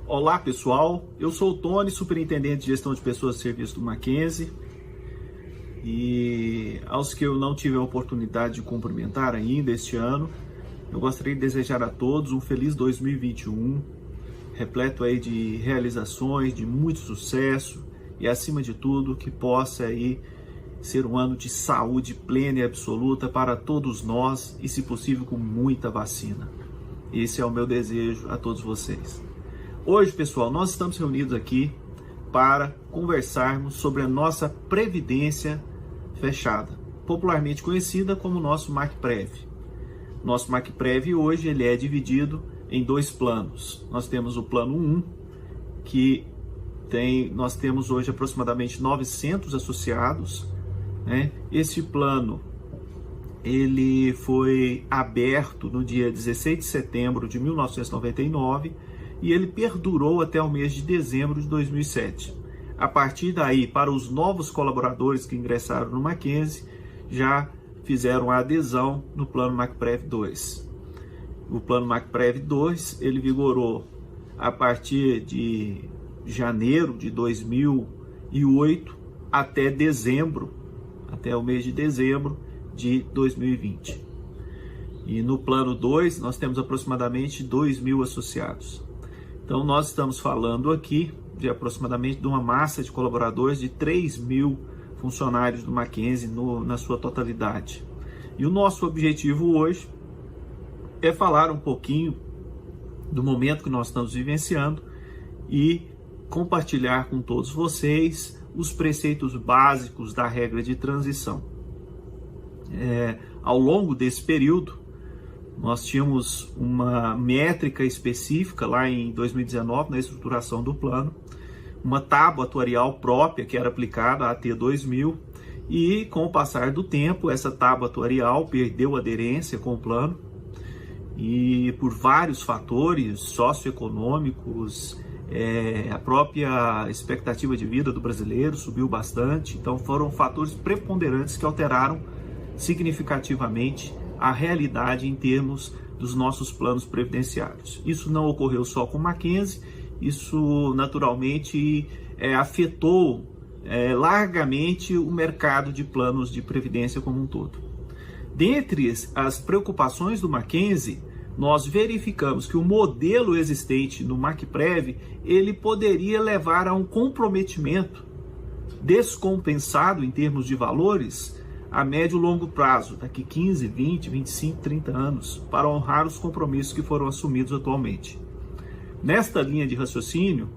Olá pessoal, eu sou o Tony, superintendente de gestão de pessoas e serviços do Mackenzie, e aos que eu não tive a oportunidade de cumprimentar ainda este ano, eu gostaria de desejar a todos um feliz 2021, repleto aí de realizações, de muito sucesso e acima de tudo que possa aí ser um ano de saúde plena e absoluta para todos nós e, se possível, com muita vacina. Esse é o meu desejo a todos vocês. Hoje, pessoal, nós estamos reunidos aqui para conversarmos sobre a nossa Previdência Fechada, popularmente conhecida como nosso MacPrev. Nosso MacPrev hoje ele é dividido em dois planos. Nós temos o plano 1, que nós temos hoje aproximadamente 900 associados, né? Esse plano ele foi aberto no dia 16 de setembro de 1999 e ele perdurou até o mês de dezembro de 2007. A partir daí, para os novos colaboradores que ingressaram no Mackenzie, já fizeram a adesão no plano MacPrev 2. O plano MacPrev 2, ele vigorou a partir de janeiro de 2008 até dezembro, até o mês de dezembro de 2020. E no plano 2, nós temos aproximadamente 2.000 associados. Então, nós estamos falando aqui de aproximadamente de uma massa de colaboradores de 3.000 funcionários do Mackenzie na sua totalidade. E o nosso objetivo hoje é falar um pouquinho do momento que nós estamos vivenciando e compartilhar com todos vocês os preceitos básicos da regra de transição. Ao longo desse período, nós tínhamos uma métrica específica lá em 2019, na estruturação do plano, uma tábua atuarial própria que era aplicada, a AT 2000, e com o passar do tempo, essa tábua atuarial perdeu aderência com o plano, e por vários fatores socioeconômicos, a própria expectativa de vida do brasileiro subiu bastante, então foram fatores preponderantes que alteraram significativamente a realidade em termos dos nossos planos previdenciários. Isso não ocorreu só com o Mackenzie, isso naturalmente afetou largamente o mercado de planos de previdência como um todo. Dentre as preocupações do Mackenzie, nós verificamos que o modelo existente no MacPrev, ele poderia levar a um comprometimento descompensado em termos de valores a médio e longo prazo, daqui 15, 20, 25, 30 anos, para honrar os compromissos que foram assumidos atualmente. Nesta linha de raciocínio,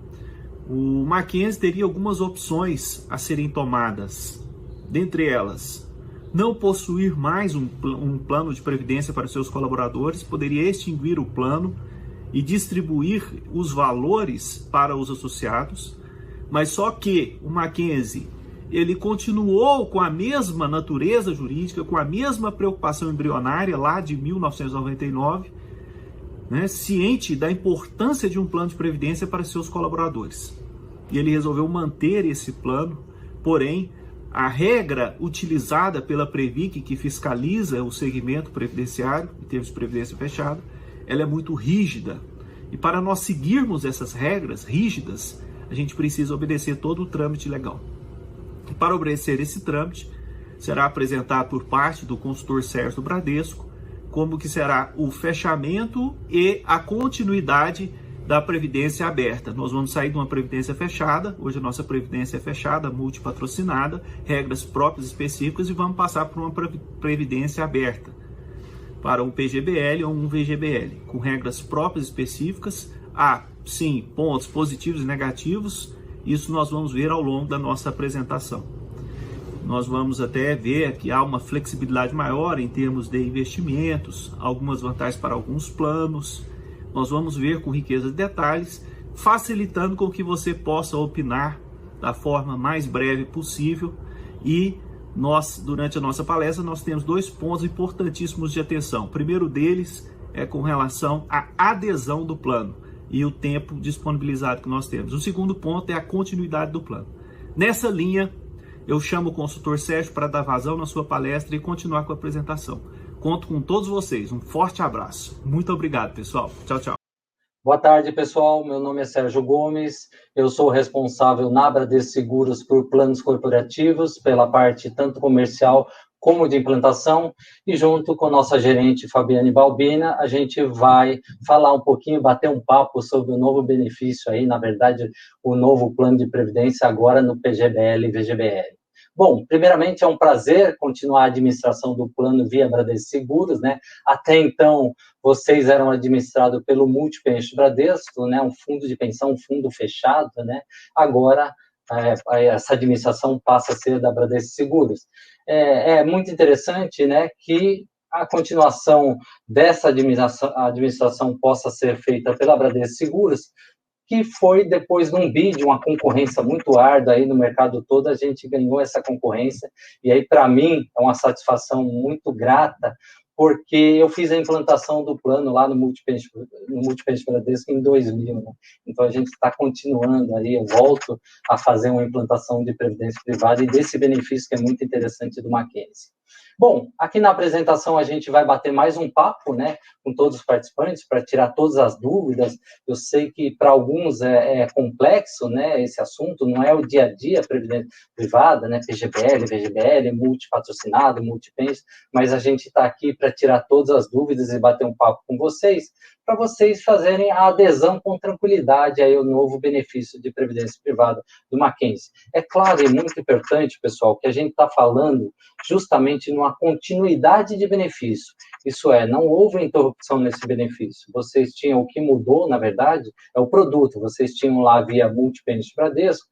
o Mackenzie teria algumas opções a serem tomadas. Dentre elas, não possuir mais um plano de previdência para seus colaboradores, poderia extinguir o plano e distribuir os valores para os associados, mas só que o Mackenzie ele continuou com a mesma natureza jurídica, com a mesma preocupação embrionária lá de 1999, né, ciente da importância de um plano de previdência para seus colaboradores. E ele resolveu manter esse plano, porém, a regra utilizada pela Previc, que fiscaliza o segmento previdenciário, em termos de previdência fechada, ela é muito rígida. E para nós seguirmos essas regras rígidas, a gente precisa obedecer todo o trâmite legal. E para obedecer esse trâmite, será apresentado por parte do consultor Sérgio Bradesco como que será o fechamento e a continuidade da previdência aberta. Nós vamos sair de uma previdência fechada, hoje a nossa previdência é fechada, multipatrocinada, regras próprias específicas, e vamos passar por uma previdência aberta, para um PGBL ou um VGBL, com regras próprias específicas. Há, sim, pontos positivos e negativos, isso nós vamos ver ao longo da nossa apresentação. Nós vamos até ver que há uma flexibilidade maior em termos de investimentos, algumas vantagens para alguns planos. Nós vamos ver com riqueza de detalhes, facilitando com que você possa opinar da forma mais breve possível. E nós, durante a nossa palestra, nós temos dois pontos importantíssimos de atenção. O primeiro deles é com relação à adesão do plano e o tempo disponibilizado que nós temos. O segundo ponto é a continuidade do plano. Nessa linha, eu chamo o consultor Sérgio para dar vazão na sua palestra e continuar com a apresentação. Conto com todos vocês. Um forte abraço. Muito obrigado, pessoal. Tchau, tchau. Boa tarde, pessoal. Meu nome é Sérgio Gomes. Eu sou responsável na Bradesco Seguros por planos corporativos, pela parte tanto comercial como de implantação, e junto com nossa gerente Fabiane Balbina, a gente vai falar um pouquinho, bater um papo sobre o novo benefício aí, na verdade, o novo plano de previdência agora no PGBL e VGBL. Bom, primeiramente é um prazer continuar a administração do plano via Bradesco Seguros, né? Até então, vocês eram administrados pelo Multipension Bradesco, né? Um fundo de pensão, um fundo fechado, né? Agora, essa administração passa a ser da Bradesco Seguros. É muito interessante, né, que a continuação dessa administração possa ser feita pela Bradesco Seguros, que foi depois de um bid, uma concorrência muito árdua aí no mercado todo, a gente ganhou essa concorrência, e aí para mim é uma satisfação muito grata, porque eu fiz a implantação do plano lá no Multipension Bradesco em 2000, né? Então a gente está continuando aí, eu volto a fazer uma implantação de previdência privada e desse benefício que é muito interessante do Mackenzie. Bom, aqui na apresentação a gente vai bater mais um papo, né, com todos os participantes para tirar todas as dúvidas. Eu sei que para alguns é complexo, né, esse assunto, não é o dia a dia previdência privada, né, PGBL, VGBL, multipatrocinado, multipension, mas a gente está aqui para tirar todas as dúvidas e bater um papo com vocês, para vocês fazerem a adesão com tranquilidade aí ao novo benefício de previdência privada do Mackenzie. É claro e muito importante, pessoal, que a gente está falando justamente numa continuidade de benefício. Isso é, não houve interrupção nesse benefício. Vocês tinham, o que mudou, na verdade, é o produto. Vocês tinham lá via Multipension Bradesco,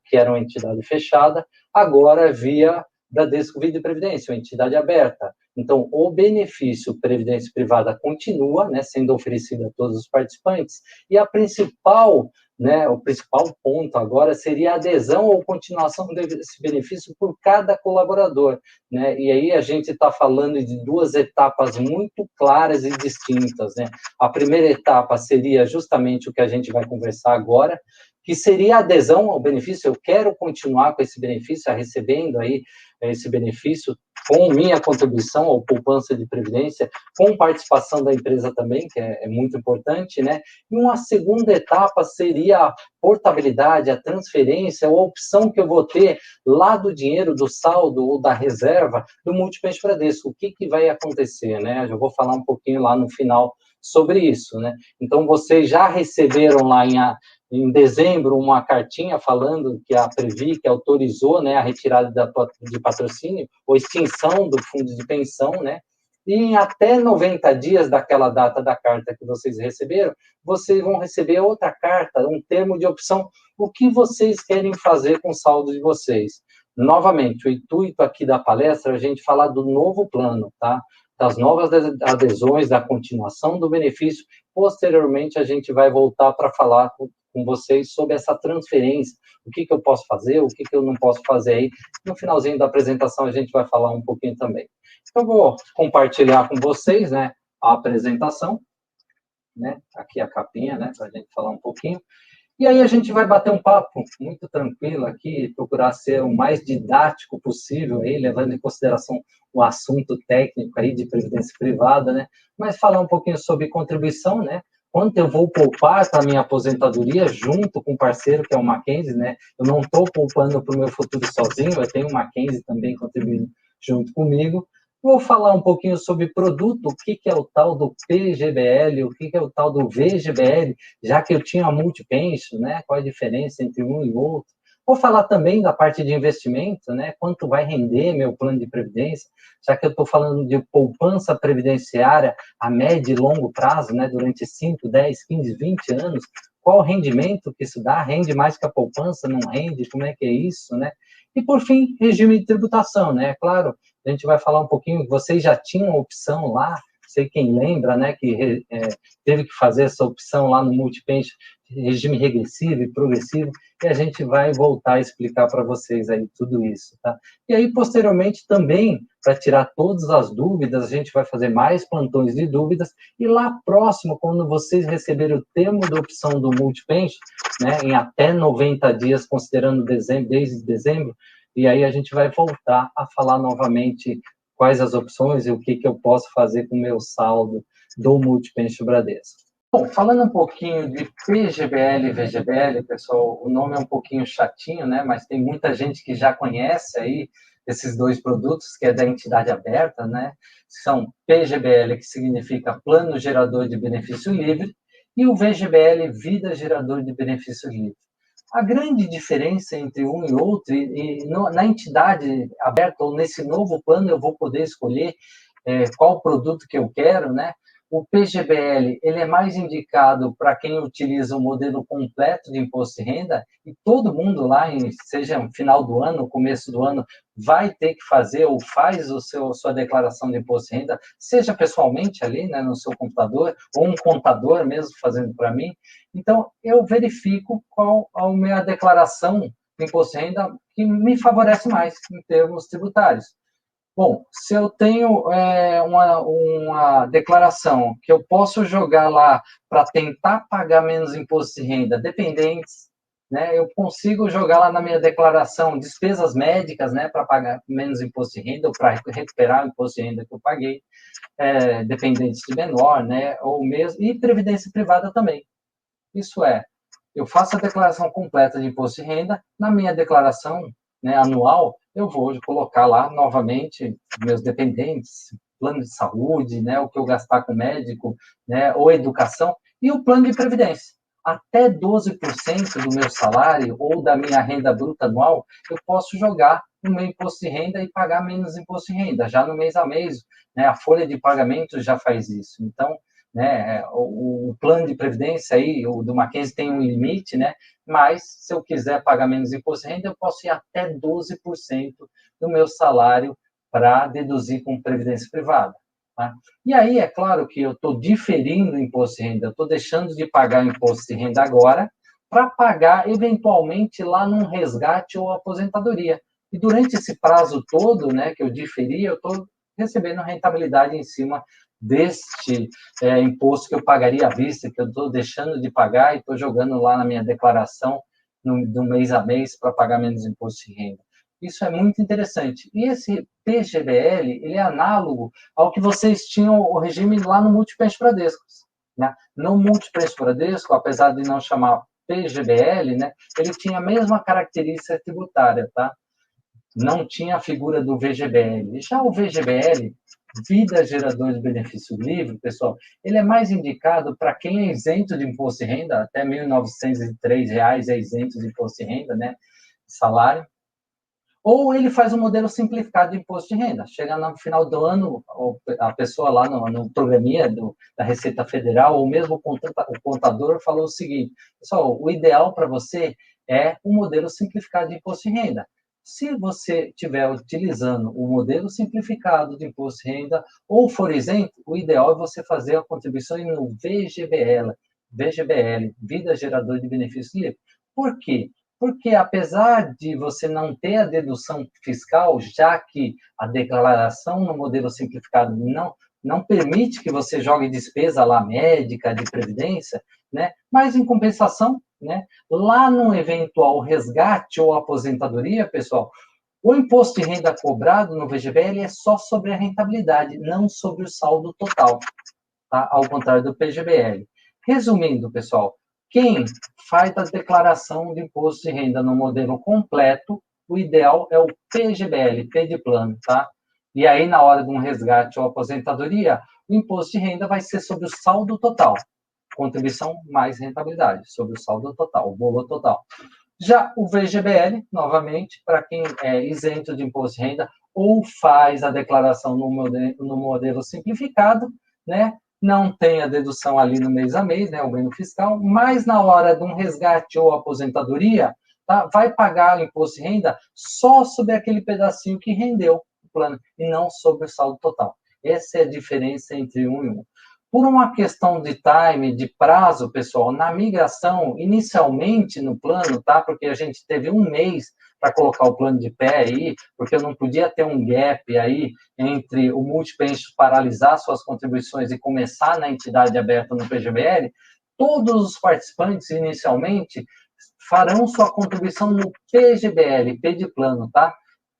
que era uma entidade fechada, agora via Bradesco Vida e Previdência, uma entidade aberta. Então, o benefício previdência privada continua, né, sendo oferecido a todos os participantes, e a principal, né, o principal ponto agora seria a adesão ou continuação desse benefício por cada colaborador, né, e aí a gente está falando de duas etapas muito claras e distintas, né. A primeira etapa seria justamente o que a gente vai conversar agora, que seria a adesão ao benefício. Eu quero continuar com esse benefício, recebendo aí esse benefício com minha contribuição ou poupança de previdência, com participação da empresa também, que é muito importante, né? E uma segunda etapa seria a portabilidade, a transferência, ou a opção que eu vou ter lá do dinheiro, do saldo ou da reserva do Multipension Bradesco. O que vai acontecer, né? Eu vou falar um pouquinho lá no final sobre isso, né? Então, vocês já receberam lá em dezembro uma cartinha falando que a Previ, que autorizou, né, a retirada de patrocínio ou extinção do fundo de pensão, né, e em até 90 dias daquela data da carta que vocês receberam, vocês vão receber outra carta, um termo de opção, o que vocês querem fazer com o saldo de vocês. Novamente, o intuito aqui da palestra é a gente falar do novo plano, tá? Das novas adesões, da continuação do benefício. Posteriormente, a gente vai voltar para falar com vocês sobre essa transferência, o que eu posso fazer, o que eu não posso fazer aí. No finalzinho da apresentação, a gente vai falar um pouquinho também. Então, eu vou compartilhar com vocês, né, a apresentação, né, aqui a capinha, né, para a gente falar um pouquinho. E aí a gente vai bater um papo muito tranquilo aqui, procurar ser o mais didático possível, aí, levando em consideração o assunto técnico aí de previdência privada, né? Mas falar um pouquinho sobre contribuição, né? Quanto eu vou poupar para a minha aposentadoria junto com o parceiro, que é o Mackenzie, né? Eu não estou poupando para o meu futuro sozinho, eu tenho o Mackenzie também contribuindo junto comigo. Vou falar um pouquinho sobre produto, o que é o tal do PGBL, o que é o tal do VGBL, já que eu tinha a Multipension, né? Qual a diferença entre um e outro. Vou falar também da parte de investimento, né? Quanto vai render meu plano de previdência, já que eu estou falando de poupança previdenciária a médio e longo prazo, né? Durante 5, 10, 15, 20 anos. Qual o rendimento que isso dá? Rende mais que a poupança? Não rende? Como é que é isso, né? E, por fim, regime de tributação, né? Claro, a gente vai falar um pouquinho, vocês já tinham opção lá, sei quem lembra, né, que teve que fazer essa opção lá no Multipension, regime regressivo e progressivo, e a gente vai voltar a explicar para vocês aí tudo isso, tá? E aí, posteriormente, também, para tirar todas as dúvidas, a gente vai fazer mais plantões de dúvidas, e lá próximo, quando vocês receberem o termo da opção do Multipension, né, em até 90 dias, considerando dezembro, desde dezembro, e aí a gente vai voltar a falar novamente quais as opções e o que eu posso fazer com o meu saldo do Multipension Bradesco. Bom, falando um pouquinho de PGBL e VGBL, pessoal, o nome é um pouquinho chatinho, né? Mas tem muita gente que já conhece aí esses dois produtos, que é da entidade aberta, né? São PGBL, que significa Plano Gerador de Benefício Livre, e o VGBL, Vida Gerador de Benefício Livre. A grande diferença entre um e outro, na entidade aberta ou nesse novo plano, eu vou poder escolher qual produto que eu quero, né? O PGBL, ele é mais indicado para quem utiliza o modelo completo de imposto de renda, e todo mundo lá, seja no final do ano, começo do ano, vai ter que fazer ou faz sua declaração de imposto de renda, seja pessoalmente ali, né, no seu computador, ou um contador mesmo fazendo para mim. Então, eu verifico qual a minha declaração de imposto de renda que me favorece mais em termos tributários. Bom, se eu tenho uma declaração que eu posso jogar lá para tentar pagar menos imposto de renda, dependentes, né? Eu consigo jogar lá na minha declaração despesas médicas, né, para pagar menos imposto de renda ou para recuperar o imposto de renda que eu paguei, dependentes de menor, né, ou mesmo, e previdência privada também. Isso é, eu faço a declaração completa de imposto de renda, na minha declaração, né, anual, eu vou colocar lá novamente meus dependentes, plano de saúde, né, o que eu gastar com médico, né, ou educação, e o plano de previdência. Até 12% do meu salário ou da minha renda bruta anual, eu posso jogar no meu imposto de renda e pagar menos imposto de renda, já no mês a mês, né, a folha de pagamento já faz isso. Então, né, o plano de previdência aí, o do Mackenzie tem um limite, né, mas se eu quiser pagar menos imposto de renda, eu posso ir até 12% do meu salário para deduzir com previdência privada. Tá? E aí, é claro que eu estou diferindo o imposto de renda, eu estou deixando de pagar o imposto de renda agora para pagar, eventualmente, lá num resgate ou aposentadoria. E durante esse prazo todo, né, que eu diferi, eu estou recebendo rentabilidade em cima deste imposto que eu pagaria à vista, que eu estou deixando de pagar e estou jogando lá na minha declaração do mês a mês para pagar menos imposto de renda. Isso é muito interessante. E esse PGBL, ele é análogo ao que vocês tinham o regime lá no Multipension Bradesco. Né? No Multipension Bradesco, apesar de não chamar PGBL, né, ele tinha a mesma característica tributária, tá? Não tinha a figura do VGBL. Já o VGBL, Vida Gerador de Benefício Livre, pessoal, ele é mais indicado para quem é isento de imposto de renda, até R$ 1.903 é isento de imposto de renda, né, salário, ou ele faz um modelo simplificado de imposto de renda. Chega no final do ano, a pessoa lá no programinha da Receita Federal, ou mesmo o contador, falou o seguinte, pessoal, o ideal para você é um modelo simplificado de imposto de renda. Se você estiver utilizando o modelo simplificado de imposto de renda ou for isento, o ideal é você fazer a contribuição no VGBL, Vida Gerador de Benefício Livre. Por quê? Porque apesar de você não ter a dedução fiscal, já que a declaração no modelo simplificado não permite que você jogue despesa lá médica, de previdência, né? Mas em compensação, né, lá no eventual resgate ou aposentadoria, pessoal, o imposto de renda cobrado no VGBL é só sobre a rentabilidade, não sobre o saldo total, tá? Ao contrário do PGBL. Resumindo, pessoal, quem faz a declaração de imposto de renda no modelo completo, o ideal é o PGBL, P de plano, tá? E aí, na hora de um resgate ou aposentadoria, o imposto de renda vai ser sobre o saldo total. Contribuição mais rentabilidade, sobre o saldo total, o bolo total. Já o VGBL, novamente, para quem é isento de imposto de renda ou faz a declaração no modelo simplificado, né? Não tem a dedução ali no mês a mês, né, o ganho fiscal, mas na hora de um resgate ou aposentadoria, tá, vai pagar o imposto de renda só sobre aquele pedacinho que rendeu o plano, e não sobre o saldo total. Essa é a diferença entre um e um. Por uma questão de time, de prazo, pessoal, na migração, inicialmente no plano, tá? Porque a gente teve um mês para colocar o plano de pé aí, porque eu não podia ter um gap aí entre o Multipension paralisar suas contribuições e começar na entidade aberta no PGBL, todos os participantes, inicialmente, farão sua contribuição no PGBL, P de plano, tá?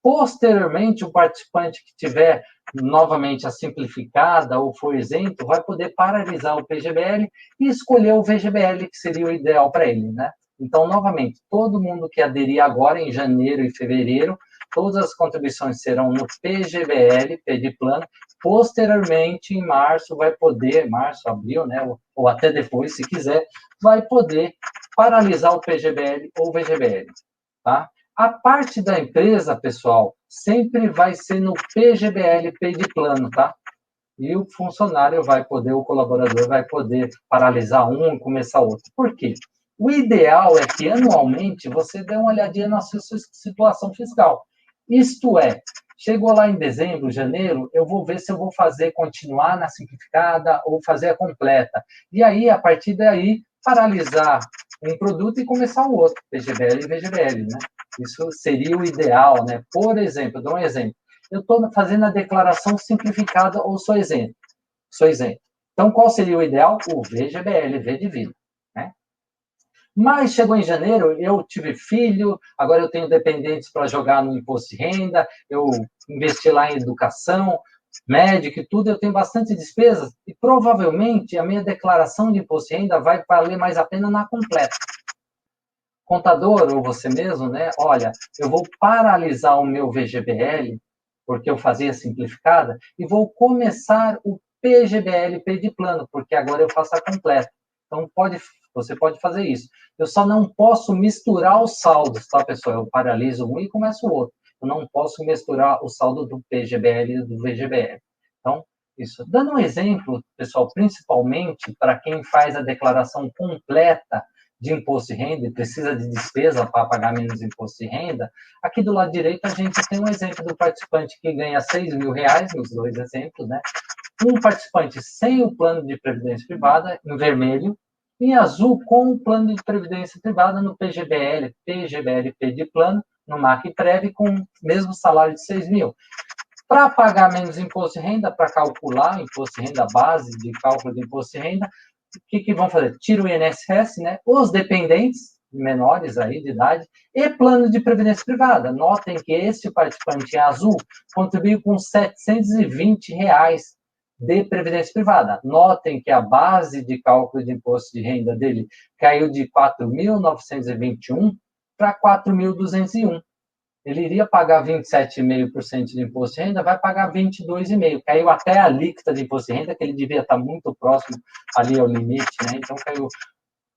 Posteriormente, o participante que tiver novamente a simplificada ou for isento, vai poder paralisar o PGBL e escolher o VGBL, que seria o ideal para ele, né? Então, novamente, todo mundo que aderir agora em janeiro e fevereiro, todas as contribuições serão no PGBL, Plano. Posteriormente, em março, vai poder, março, abril, né, ou até depois, se quiser, vai poder paralisar o PGBL ou VGBL, tá? A parte da empresa, pessoal, sempre vai ser no PGBL, Plano, tá? E o funcionário vai poder, o colaborador vai poder paralisar um e começar outro. Por quê? O ideal é que anualmente você dê uma olhadinha na sua situação fiscal. Isto é, chegou lá em dezembro, janeiro, eu vou ver se eu vou fazer, continuar na simplificada ou fazer a completa. E aí, a partir daí, paralisar um produto e começar o outro, PGBL e VGBL, né? Isso seria o ideal, né? Por exemplo, dou um exemplo. Eu estou fazendo a declaração simplificada ou sou isento? Sou isento. Então, qual seria o ideal? O VGBL, V de vida, né? Mas chegou em janeiro, eu tive filho, agora eu tenho dependentes para jogar no imposto de renda, eu investi lá em educação, médico e tudo, eu tenho bastante despesas e provavelmente a minha declaração de imposto de renda vai valer mais a pena na completa. Contador, ou você mesmo, né? Olha, eu vou paralisar o meu VGBL, porque eu fazia simplificada, e vou começar o PGBL, Plano, porque agora eu faço a completa. Então, você pode fazer isso. Eu só não posso misturar os saldos, tá, pessoal? Eu paraliso um e começo o outro. Eu não posso misturar o saldo do PGBL e do VGBL. Então, isso. Dando um exemplo, pessoal, principalmente para quem faz a declaração completa de imposto de renda e precisa de despesa para pagar menos imposto de renda, aqui do lado direito a gente tem um exemplo do participante que ganha R$6.000, nos dois exemplos, né? Um participante sem o plano de previdência privada, em vermelho, em azul com o plano de previdência privada no PGBL, PGBL-P de plano, no MAC-Prev, com o mesmo salário de 6 mil. Para pagar menos imposto de renda, para calcular imposto de renda, base de cálculo de imposto de renda, o que vão fazer? Tira o INSS, né? Os dependentes menores aí de idade e plano de previdência privada. Notem que esse participante em azul contribuiu com R$720 de previdência privada. Notem que a base de cálculo de imposto de renda dele caiu de 4.921 para 4.201. Ele iria pagar 27,5% de imposto de renda, vai pagar 22,5%. Caiu até a alíquota de imposto de renda, que ele devia estar muito próximo ali ao limite, né? Então, caiu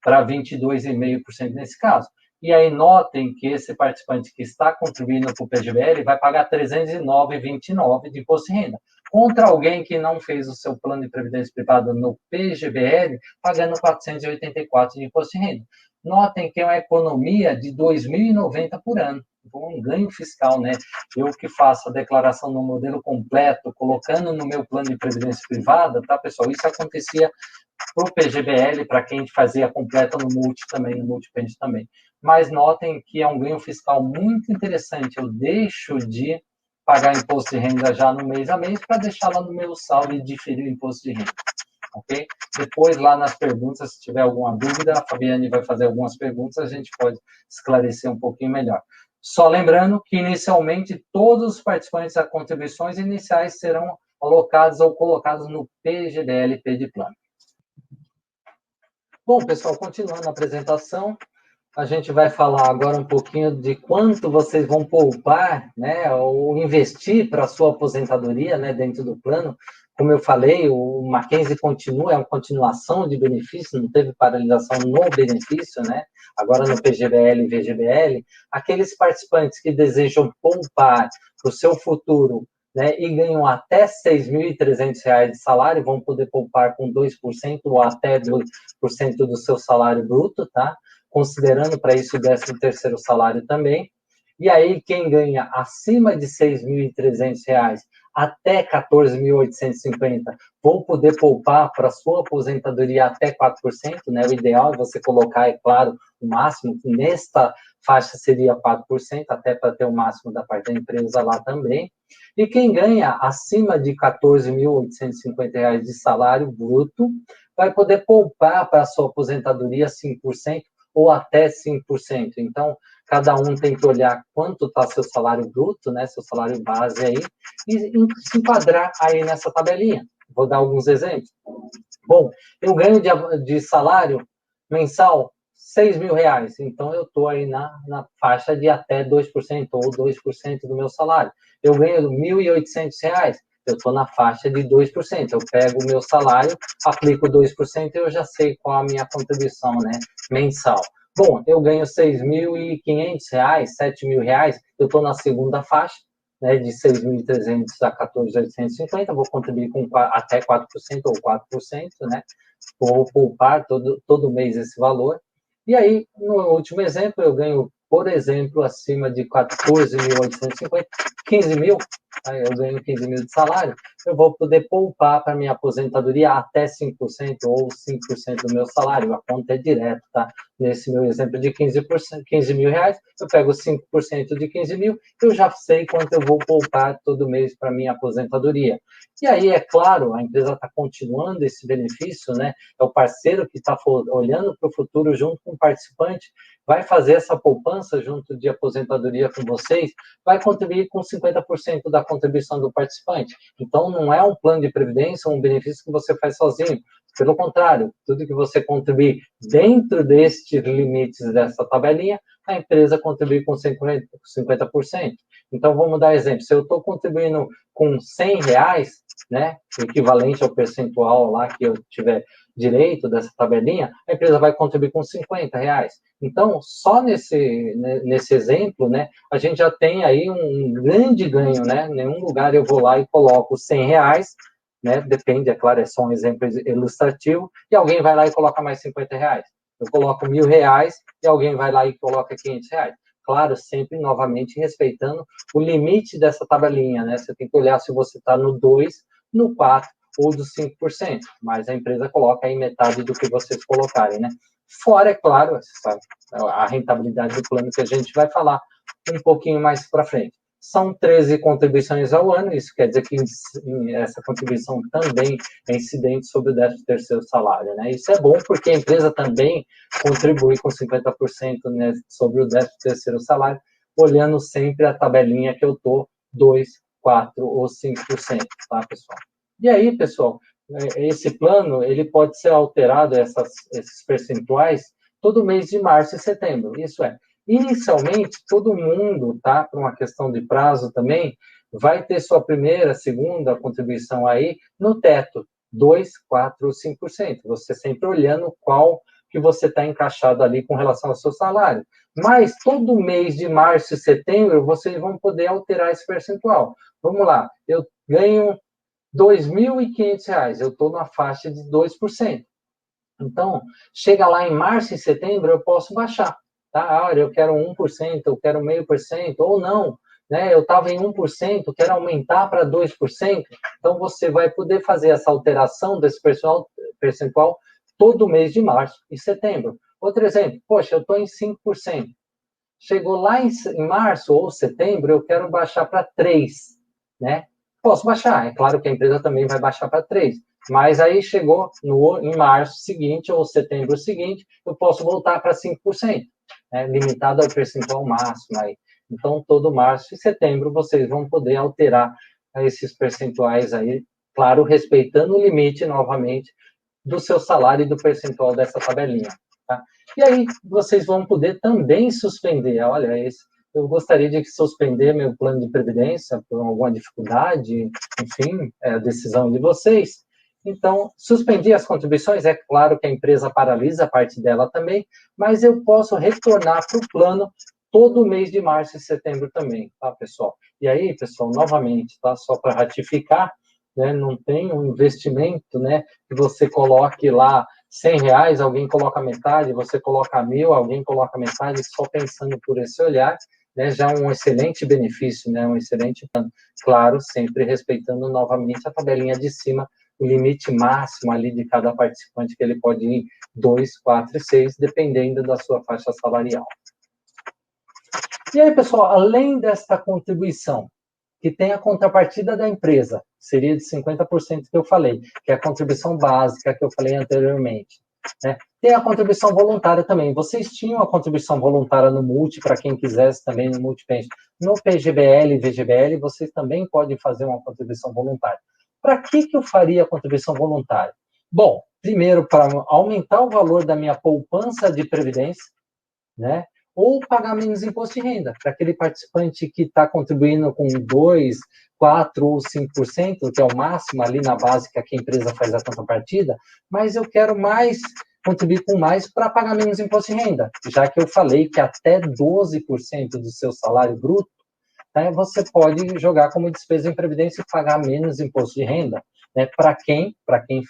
para 22,5% nesse caso. E aí, notem que esse participante que está contribuindo para o PGBL vai pagar 309,29 de imposto de renda, contra alguém que não fez o seu plano de previdência privada no PGBL, pagando 484 de imposto de renda. Notem que é uma economia de 2.090 por ano. Um ganho fiscal, né? Eu que faço a declaração no modelo completo, colocando no meu plano de previdência privada, tá, pessoal? Isso acontecia para o PGBL, para quem fazia completa no Multi também, no Multipend também. Mas notem que é um ganho fiscal muito interessante. Eu deixo de pagar imposto de renda já no mês a mês para deixar lá no meu saldo e diferir o imposto de renda. Ok? Depois, lá nas perguntas, se tiver alguma dúvida, a Fabiane vai fazer algumas perguntas, a gente pode esclarecer um pouquinho melhor. Só lembrando que, inicialmente, todos os participantes das contribuições iniciais serão alocados ou colocados no PGBL-P de plano. Bom, pessoal, continuando a apresentação, a gente vai falar agora um pouquinho de quanto vocês vão poupar, né, ou investir para a sua aposentadoria, né, dentro do plano. Como eu falei, o Mackenzie continua, é uma continuação de benefício, não teve paralisação no benefício, né? Agora no PGBL e VGBL. Aqueles participantes que desejam poupar para o seu futuro, né, e ganham até R$6.300 de salário, vão poder poupar com 2% ou até 2% do seu salário bruto, tá? Considerando para isso o 13º salário também. E aí, quem ganha acima de R$6.300 até 14.850, vão poder poupar para sua aposentadoria até 4%, né? O ideal é você colocar, é claro, o máximo, que nesta faixa seria 4%, até para ter o máximo da parte da empresa lá também. E quem ganha acima de R$14.850 de salário bruto, vai poder poupar para a sua aposentadoria 5%, ou até 5%. Então, cada um tem que olhar quanto está seu salário bruto, né, seu salário base aí, e se enquadrar aí nessa tabelinha. Vou dar alguns exemplos. Bom, eu ganho de salário mensal R$ 6.000, então eu estou aí na faixa de até 2% ou 2% do meu salário. Eu ganho R$ 1.800, eu estou na faixa de 2%. Eu pego o meu salário, aplico 2% e eu já sei qual a minha contribuição, né, mensal. Bom, eu ganho R$ 6.500, R$ 7.000, eu estou na segunda faixa, né, de 6.300 a 14.850, vou contribuir com até 4% ou 4%, né, vou poupar todo mês esse valor. E aí, no último exemplo, eu ganho, por exemplo, acima de 14.850, 15 mil, aí eu ganho 15 mil de salário, eu vou poder poupar para minha aposentadoria até 5% ou 5% do meu salário. A conta é direta, tá? Nesse meu exemplo de 15 mil reais, eu pego 5% de 15 mil, eu já sei quanto eu vou poupar todo mês para minha aposentadoria. E aí, é claro, a empresa está continuando esse benefício, né? É o parceiro que está olhando para o futuro junto com o participante, vai fazer essa poupança junto de aposentadoria com vocês, vai contribuir com 50% da contribuição do participante. Então, não é um plano de previdência, um benefício que você faz sozinho. Pelo contrário, tudo que você contribuir dentro destes limites dessa tabelinha, a empresa contribui com 50%. Então, vamos dar exemplo. Se eu estou contribuindo com R$ 100, né, equivalente ao percentual lá que eu tiver direito dessa tabelinha, a empresa vai contribuir com R$ 50. Então, só nesse exemplo, né, a gente já tem aí um grande ganho, né? Em nenhum lugar eu vou lá e coloco R$ 100, né? Depende, é claro, é só um exemplo ilustrativo, e alguém vai lá e coloca mais R$ 50. Eu coloco R$ 1.000 e alguém vai lá e coloca R$ 500. Claro, sempre, novamente, respeitando o limite dessa tabelinha, né? Você tem que olhar se você está no 2, no 4 ou dos 5%, mas a empresa coloca aí metade do que vocês colocarem, né? Fora, é claro, a rentabilidade do plano que a gente vai falar um pouquinho mais para frente. São 13 contribuições ao ano, isso quer dizer que essa contribuição também é incidente sobre o 13º salário, né? Isso é bom porque a empresa também contribui com 50%, né, sobre o 13º salário, olhando sempre a tabelinha que eu estou, 2, 4 ou 5%, tá, pessoal? E aí, pessoal, esse plano, ele pode ser alterado, esses percentuais, todo mês de março e setembro. Isso é, inicialmente, todo mundo, tá, por uma questão de prazo também, vai ter sua primeira, segunda contribuição aí no teto, 2, 4 ou 5%. Você sempre olhando qual que você está encaixado ali com relação ao seu salário. Mas todo mês de março e setembro, vocês vão poder alterar esse percentual. Vamos lá, eu ganho R$ 2.500, eu estou na faixa de 2%. Então, chega lá em março e setembro, eu posso baixar. Tá? Olha, eu quero 1%, eu quero 0,5%, ou não. Né? Eu estava em 1%, quero aumentar para 2%. Então, você vai poder fazer essa alteração desse percentual todo mês de março e setembro. Outro exemplo, poxa, eu estou em 5%. Chegou lá em março ou setembro, eu quero baixar para 3%. Né? Posso baixar, é claro que a empresa também vai baixar para 3%. Mas aí chegou em março seguinte ou setembro seguinte, eu posso voltar para 5%, né? Limitado ao percentual máximo aí. Então, todo março e setembro vocês vão poder alterar esses percentuais aí, claro, respeitando o limite, novamente, do seu salário e do percentual dessa tabelinha. Tá? E aí, vocês vão poder também suspender. Olha, eu gostaria de suspender meu plano de previdência por alguma dificuldade, enfim, é a decisão de vocês. Então, suspendi as contribuições, é claro que a empresa paralisa a parte dela também, mas eu posso retornar para o plano todo mês de março e setembro também, tá, pessoal? E aí, pessoal, novamente, tá, só para ratificar, né, não tem um investimento, né, que você coloque lá R$ 100, alguém coloca metade, você coloca 1.000, alguém coloca metade, só pensando por esse olhar, né, já um excelente benefício, né, um excelente plano. Claro, sempre respeitando novamente a tabelinha de cima, o limite máximo ali de cada participante, que ele pode ir 2, 4 e 6, dependendo da sua faixa salarial. E aí, pessoal, além desta contribuição, que tem a contrapartida da empresa, seria de 50% que eu falei, que é a contribuição básica que eu falei anteriormente. né? Tem a contribuição voluntária também. Vocês tinham a contribuição voluntária no Multi, para quem quisesse também no Multipension. No PGBL e VGBL, vocês também podem fazer uma contribuição voluntária. Para que eu faria a contribuição voluntária? Bom, primeiro, para aumentar o valor da minha poupança de previdência, né? Ou pagar menos imposto de renda, para aquele participante que está contribuindo com 2, 4 ou 5%, que é o máximo ali na básica que a empresa faz a contrapartida, mas eu quero mais, contribuir com mais para pagar menos imposto de renda, já que eu falei que até 12% do seu salário bruto, né, você pode jogar como despesa em previdência e pagar menos imposto de renda, né, para quem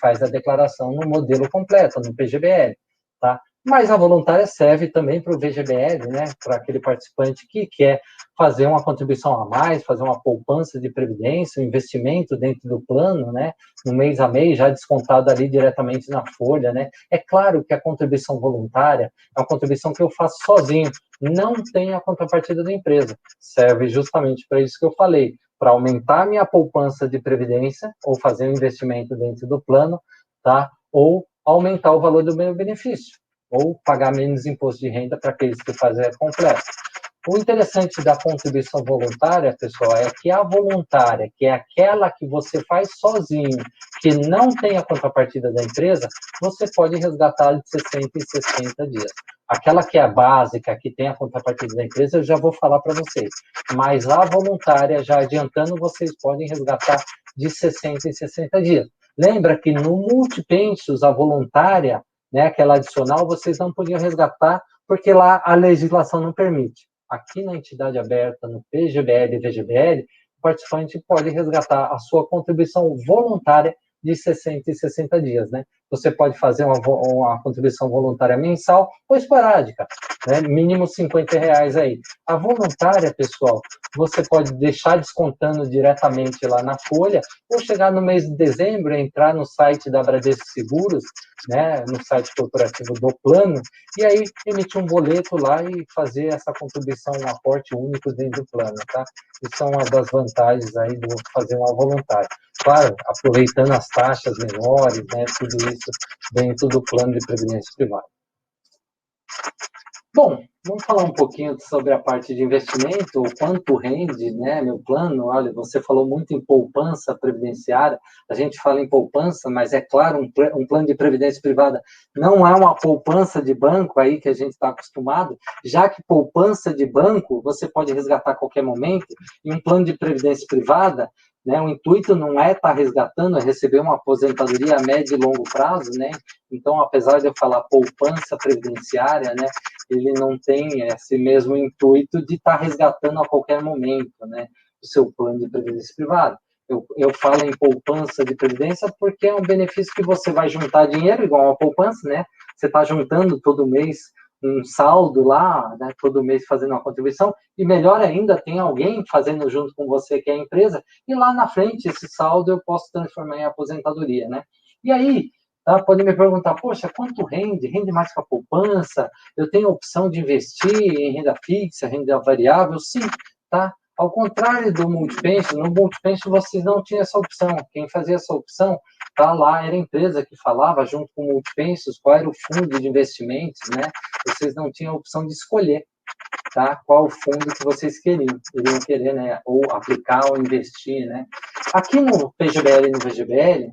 faz a declaração no modelo completo, no PGBL, tá? Mas a voluntária serve também para o VGBL, né, para aquele participante que quer fazer uma contribuição a mais, fazer uma poupança de previdência, um investimento dentro do plano, né, no mês a mês, já descontado ali diretamente na folha, né. É claro que a contribuição voluntária é uma contribuição que eu faço sozinho, não tem a contrapartida da empresa. Serve justamente para isso que eu falei, para aumentar minha poupança de previdência, ou fazer um investimento dentro do plano, tá? Ou aumentar o valor do meu benefício, ou pagar menos imposto de renda para aqueles que fazem a completa. O interessante da contribuição voluntária, pessoal, é que a voluntária, que é aquela que você faz sozinho, que não tem a contrapartida da empresa, você pode resgatar de 60 em 60 dias. Aquela que é a básica, que tem a contrapartida da empresa, eu já vou falar para vocês. Mas a voluntária, já adiantando, vocês podem resgatar de 60 em 60 dias. Lembra que no Multipensos, a voluntária, né, aquela adicional, vocês não podiam resgatar, porque lá a legislação não permite. Aqui na entidade aberta, no PGBL e VGBL, o participante pode resgatar a sua contribuição voluntária de 60 em 60 dias, né? Você pode fazer uma contribuição voluntária mensal ou esporádica, né? Mínimo R$ 50 aí. A voluntária, pessoal, você pode deixar descontando diretamente lá na folha, ou chegar no mês de dezembro, entrar no site da Bradesco Seguros, né? No site corporativo do plano, e aí emitir um boleto lá e fazer essa contribuição, um aporte único dentro do plano, tá? Isso é uma das vantagens aí do fazer uma voluntária. Claro, aproveitando as taxas menores, né? Tudo isso dentro do plano de previdência privada. Bom, vamos falar um pouquinho sobre a parte de investimento, o quanto rende, né, meu plano. Olha, você falou muito em poupança previdenciária, a gente fala em poupança, mas é claro, um plano de previdência privada não é uma poupança de banco aí que a gente está acostumado, já que poupança de banco você pode resgatar a qualquer momento, e um plano de previdência privada, né, o intuito não é estar resgatando, é receber uma aposentadoria a médio e longo prazo, né? Então, apesar de eu falar poupança previdenciária, né, ele não tem esse mesmo intuito de estar resgatando a qualquer momento, né, o seu plano de previdência privada. Eu falo em poupança de previdência porque é um benefício que você vai juntar dinheiro, igual uma poupança, né? Você está juntando todo mês um saldo lá, né, todo mês fazendo uma contribuição, e melhor ainda, tem alguém fazendo junto com você, que é a empresa, e lá na frente, esse saldo eu posso transformar em aposentadoria, né? E aí, tá, pode me perguntar, poxa, quanto rende? Rende mais que a poupança? Eu tenho a opção de investir em renda fixa, renda variável? Sim, tá? Ao contrário do Multipension, no Multipension vocês não tinham essa opção. Quem fazia essa opção, tá lá, era a empresa que falava, junto com o Multipension, qual era o fundo de investimentos, né? Vocês não tinham a opção de escolher, tá? Qual fundo que vocês iriam querer, né? Ou aplicar ou investir, né? Aqui no PGBL e no VGBL,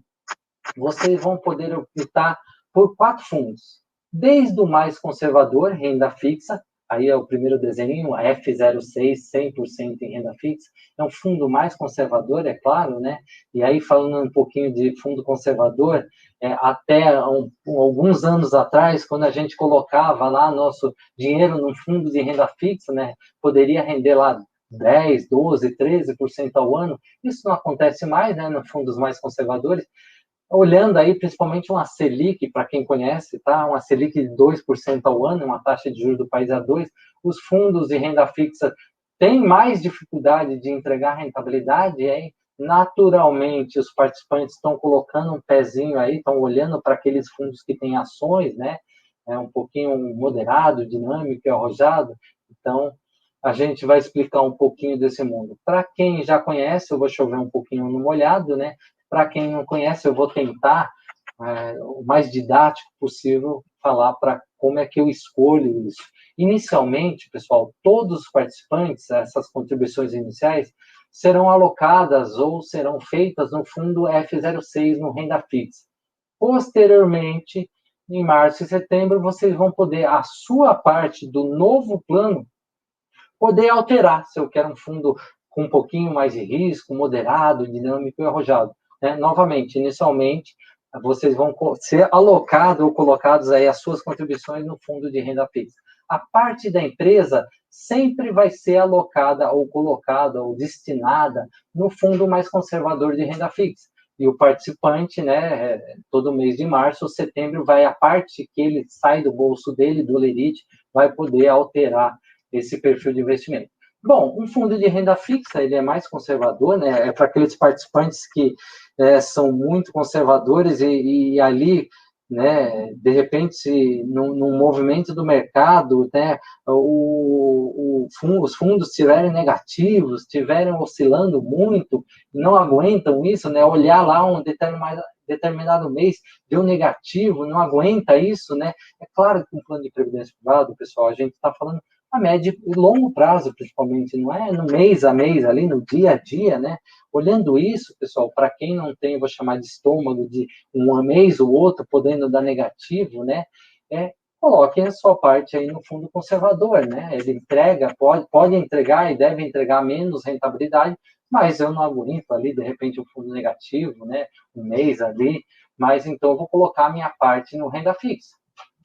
vocês vão poder optar por 4 fundos. Desde o mais conservador, renda fixa, aí é o primeiro desenho, F06, 100% em renda fixa, é um fundo mais conservador, é claro, né? E aí, falando um pouquinho de fundo conservador, até alguns anos atrás, quando a gente colocava lá nosso dinheiro num fundo de renda fixa, né? Poderia render lá 10, 12, 13% ao ano. Isso não acontece mais, né? Nos fundos mais conservadores. Olhando aí, principalmente uma Selic, para quem conhece, tá? Uma Selic de 2% ao ano, uma taxa de juros do país a 2%, os fundos de renda fixa têm mais dificuldade de entregar rentabilidade, e aí, naturalmente, os participantes estão colocando um pezinho aí, estão olhando para aqueles fundos que têm ações, né? É um pouquinho moderado, dinâmico e arrojado. Então, a gente vai explicar um pouquinho desse mundo. Para quem já conhece, eu vou chover um pouquinho no molhado, né? Para quem não conhece, eu vou tentar o mais didático possível, falar para como é que eu escolho isso. Inicialmente, pessoal, todos os participantes, essas contribuições iniciais, serão alocadas ou serão feitas no fundo F06 no renda fixa. Posteriormente, em março e setembro, vocês vão poder, a sua parte do novo plano, poder alterar, se eu quero um fundo com um pouquinho mais de risco, moderado, dinâmico e arrojado. Né? Novamente, inicialmente, vocês vão ser alocados ou colocados aí as suas contribuições no fundo de renda fixa. A parte da empresa sempre vai ser alocada ou colocada ou destinada no fundo mais conservador de renda fixa. E o participante, né, todo mês de março ou setembro, vai a parte que ele sai do bolso dele, do Lerite, vai poder alterar esse perfil de investimento. Bom, um fundo de renda fixa, ele é mais conservador, né? É para aqueles participantes que são muito conservadores e ali, né, de repente, num movimento do mercado, né, os fundos estiverem negativos, estiverem oscilando muito, não aguentam isso, né? Olhar lá um determinado mês deu negativo, não aguenta isso, né? É claro que um plano de previdência privado, pessoal, a gente está falando a médio e longo prazo, principalmente, não é no mês a mês, ali no dia a dia, né? Olhando isso, pessoal, para quem não tem, vou chamar de estômago, de um mês ou outro podendo dar negativo, né? Coloquem a sua parte aí no fundo conservador, né? Ele entrega, pode entregar e deve entregar menos rentabilidade, mas eu não aguento ali, de repente, um fundo negativo, né? Um mês ali, mas então eu vou colocar a minha parte no renda fixa,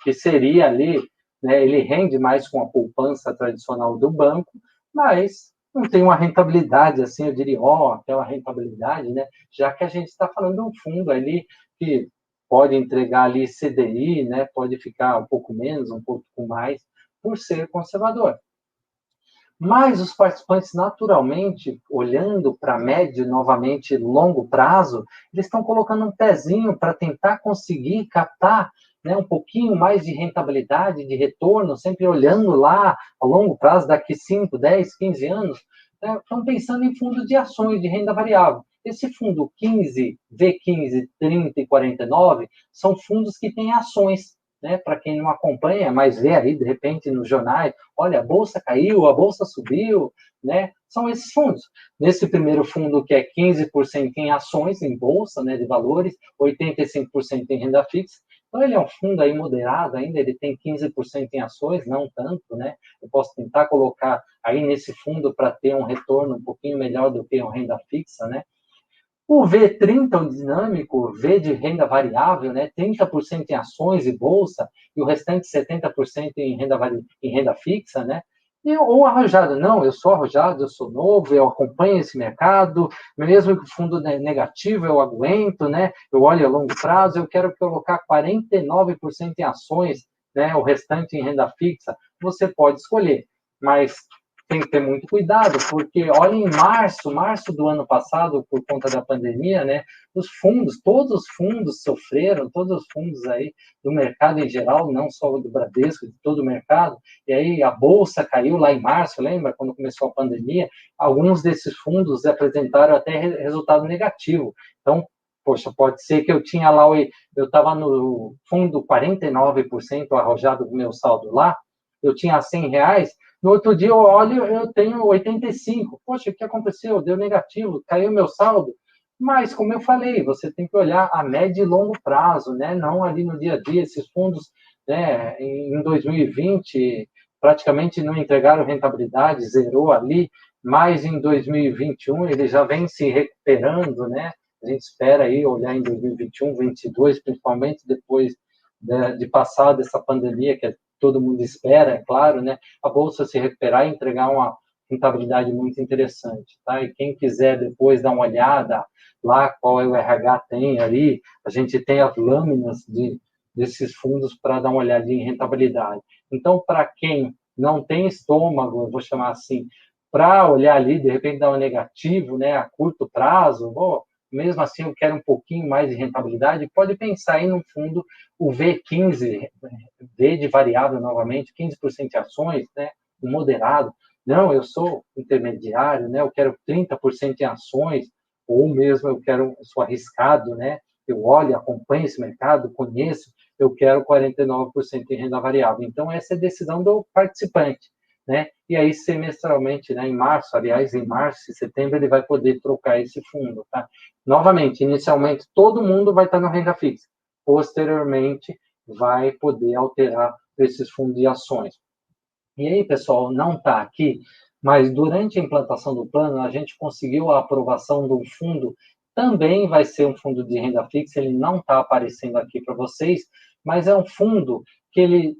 que seria ali, né, ele rende mais com a poupança tradicional do banco, mas não tem uma rentabilidade, assim, eu diria, aquela rentabilidade, né? Já que a gente está falando de um fundo ali que pode entregar ali CDI, né? Pode ficar um pouco menos, um pouco mais, por ser conservador. Mas os participantes, naturalmente, olhando para médio, novamente, longo prazo, eles estão colocando um pezinho para tentar conseguir captar, né, um pouquinho mais de rentabilidade, de retorno, sempre olhando lá a longo prazo, daqui 5, 10, 15 anos, né, estão pensando em fundos de ações de renda variável. Esse fundo 15, V15, 30 e 49 são fundos que têm ações, né? Para quem não acompanha, mas vê aí, de repente, nos jornais, olha, a bolsa caiu, a bolsa subiu, né? São esses fundos. Nesse primeiro fundo, que é 15% em ações, em bolsa, né, de valores, 85% em renda fixa. Então, ele é um fundo aí moderado ainda, ele tem 15% em ações, não tanto, né? Eu posso tentar colocar aí nesse fundo para ter um retorno um pouquinho melhor do que uma renda fixa, né? O V30, o dinâmico, V de renda variável, né? 30% em ações e bolsa, e o restante 70% em renda fixa, né? Ou arrojado, não, eu sou arrojado, eu sou novo, eu acompanho esse mercado, mesmo que o fundo negativo eu aguento, né? Eu olho a longo prazo, eu quero colocar 49% em ações, né? O restante em renda fixa, você pode escolher, mas tem que ter muito cuidado, porque olha, em março do ano passado, por conta da pandemia, né, os fundos, todos os fundos sofreram, todos os fundos aí do mercado em geral, não só do Bradesco, de todo o mercado, e aí a bolsa caiu lá em março, lembra, quando começou a pandemia, alguns desses fundos apresentaram até resultado negativo. Então, poxa, pode ser que eu tinha lá, eu estava no fundo 49% arrojado do meu saldo lá, eu tinha R$100, no outro dia eu olho, eu tenho 85. Poxa, o que aconteceu? Deu negativo, caiu meu saldo. Mas, como eu falei, você tem que olhar a médio e longo prazo, né? Não ali no dia a dia. Esses fundos, né, em 2020, praticamente não entregaram rentabilidade, zerou ali, mas em 2021 ele já vem se recuperando, né? A gente espera aí olhar em 2021, 2022, principalmente depois de passar dessa pandemia, que todo mundo espera, é claro, né? A bolsa se recuperar e entregar uma rentabilidade muito interessante, tá? E quem quiser depois dar uma olhada lá qual é o RH tem ali, a gente tem as lâminas desses fundos para dar uma olhadinha em rentabilidade. Então, para quem não tem estômago, eu vou chamar assim, para olhar ali, de repente dar um negativo, né, a curto prazo, mesmo assim eu quero um pouquinho mais de rentabilidade, pode pensar aí no fundo o V15, V de variável novamente, 15% de ações, né, um moderado. Não, eu sou intermediário, né, eu quero 30% em ações, ou mesmo eu sou arriscado, né, que eu olho, acompanho esse mercado, conheço, eu quero 49% em renda variável. Então, essa é a decisão do participante, né? E aí, semestralmente, né, em março e setembro, ele vai poder trocar esse fundo, tá? Novamente, inicialmente, todo mundo vai estar na renda fixa. Posteriormente, vai poder alterar esses fundos de ações. E aí, pessoal, não está aqui, mas durante a implantação do plano, a gente conseguiu a aprovação de um fundo, também vai ser um fundo de renda fixa, ele não está aparecendo aqui para vocês, mas é um fundo que ele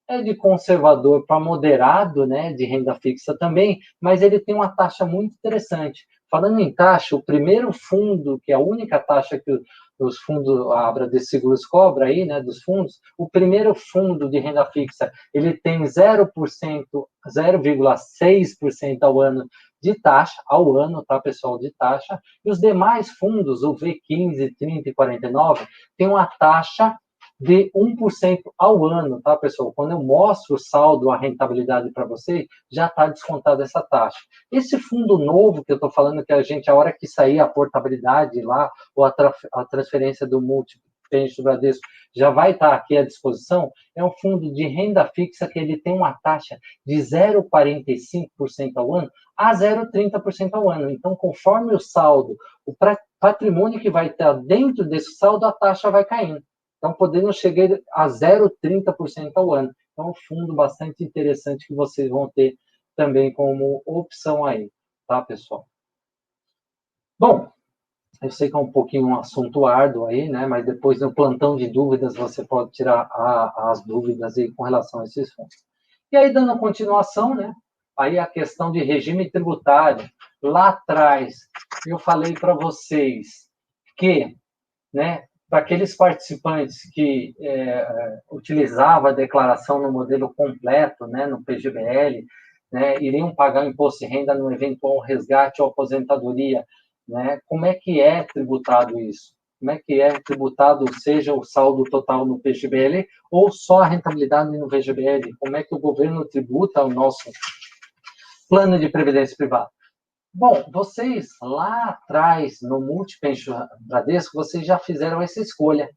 é de conservador para moderado, né, de renda fixa também, mas ele tem uma taxa muito interessante. Falando em taxa, o primeiro fundo, que é a única taxa que os fundos, a Bradesco Seguros cobra aí, né, dos fundos, o primeiro fundo de renda fixa, ele tem 0%, 0,6% ao ano de taxa, ao ano, tá, pessoal, de taxa, e os demais fundos, o V15, 30 e 49, tem uma taxa de 1% ao ano, tá, pessoal? Quando eu mostro o saldo, a rentabilidade para vocês, já está descontada essa taxa. Esse fundo novo que eu estou falando, que a hora que sair a portabilidade lá, ou a transferência do multi-pension do Bradesco, já vai estar aqui à disposição, é um fundo de renda fixa que ele tem uma taxa de 0,45% ao ano a 0,30% ao ano. Então, conforme o saldo, o patrimônio que vai estar dentro desse saldo, a taxa vai caindo. Então, podendo chegar a 0,30% ao ano. Então, é um fundo bastante interessante que vocês vão ter também como opção aí, tá, pessoal? Bom, eu sei que é um pouquinho um assunto árduo aí, né? Mas depois no plantão de dúvidas você pode tirar as dúvidas aí com relação a esses fundos. E aí, dando continuação, né? Aí a questão de regime tributário. Lá atrás, eu falei para vocês que, né, para aqueles participantes que utilizavam a declaração no modelo completo, né, no PGBL, né, iriam pagar o imposto de renda no eventual resgate ou aposentadoria, né? Como é que é tributado isso? Como é que é tributado, seja o saldo total no PGBL ou só a rentabilidade no VGBL? Como é que o governo tributa o nosso plano de previdência privada? Bom, vocês lá atrás, no Multipension Bradesco, vocês já fizeram essa escolha,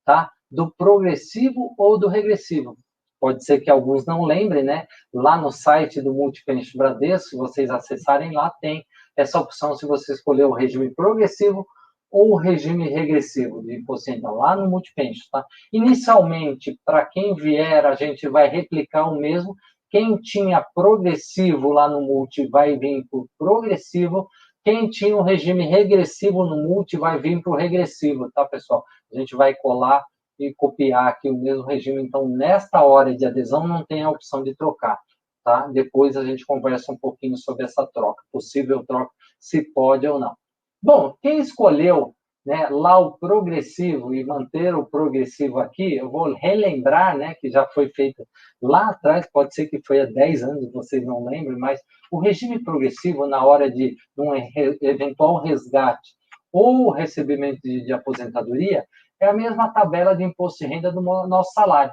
tá? Do progressivo ou do regressivo. Pode ser que alguns não lembrem, né? Lá no site do Multipension Bradesco, se vocês acessarem lá, tem essa opção se você escolher o regime progressivo ou o regime regressivo de imposto de renda, lá no Multipension, tá? Inicialmente, para quem vier, a gente vai replicar o mesmo. Quem tinha progressivo lá no Multi vai vir para o progressivo. Quem tinha um regime regressivo no Multi vai vir para o regressivo, tá, pessoal? A gente vai colar e copiar aqui o mesmo regime. Então, nesta hora de adesão, não tem a opção de trocar, tá? Depois a gente conversa um pouquinho sobre essa troca, possível troca, se pode ou não. Bom, quem escolheu, né, lá o progressivo e manter o progressivo aqui, eu vou relembrar, né, que já foi feito lá atrás, pode ser que foi há 10 anos, vocês não lembram, mas o regime progressivo, na hora de um eventual resgate ou recebimento de aposentadoria, é a mesma tabela de imposto de renda do nosso salário,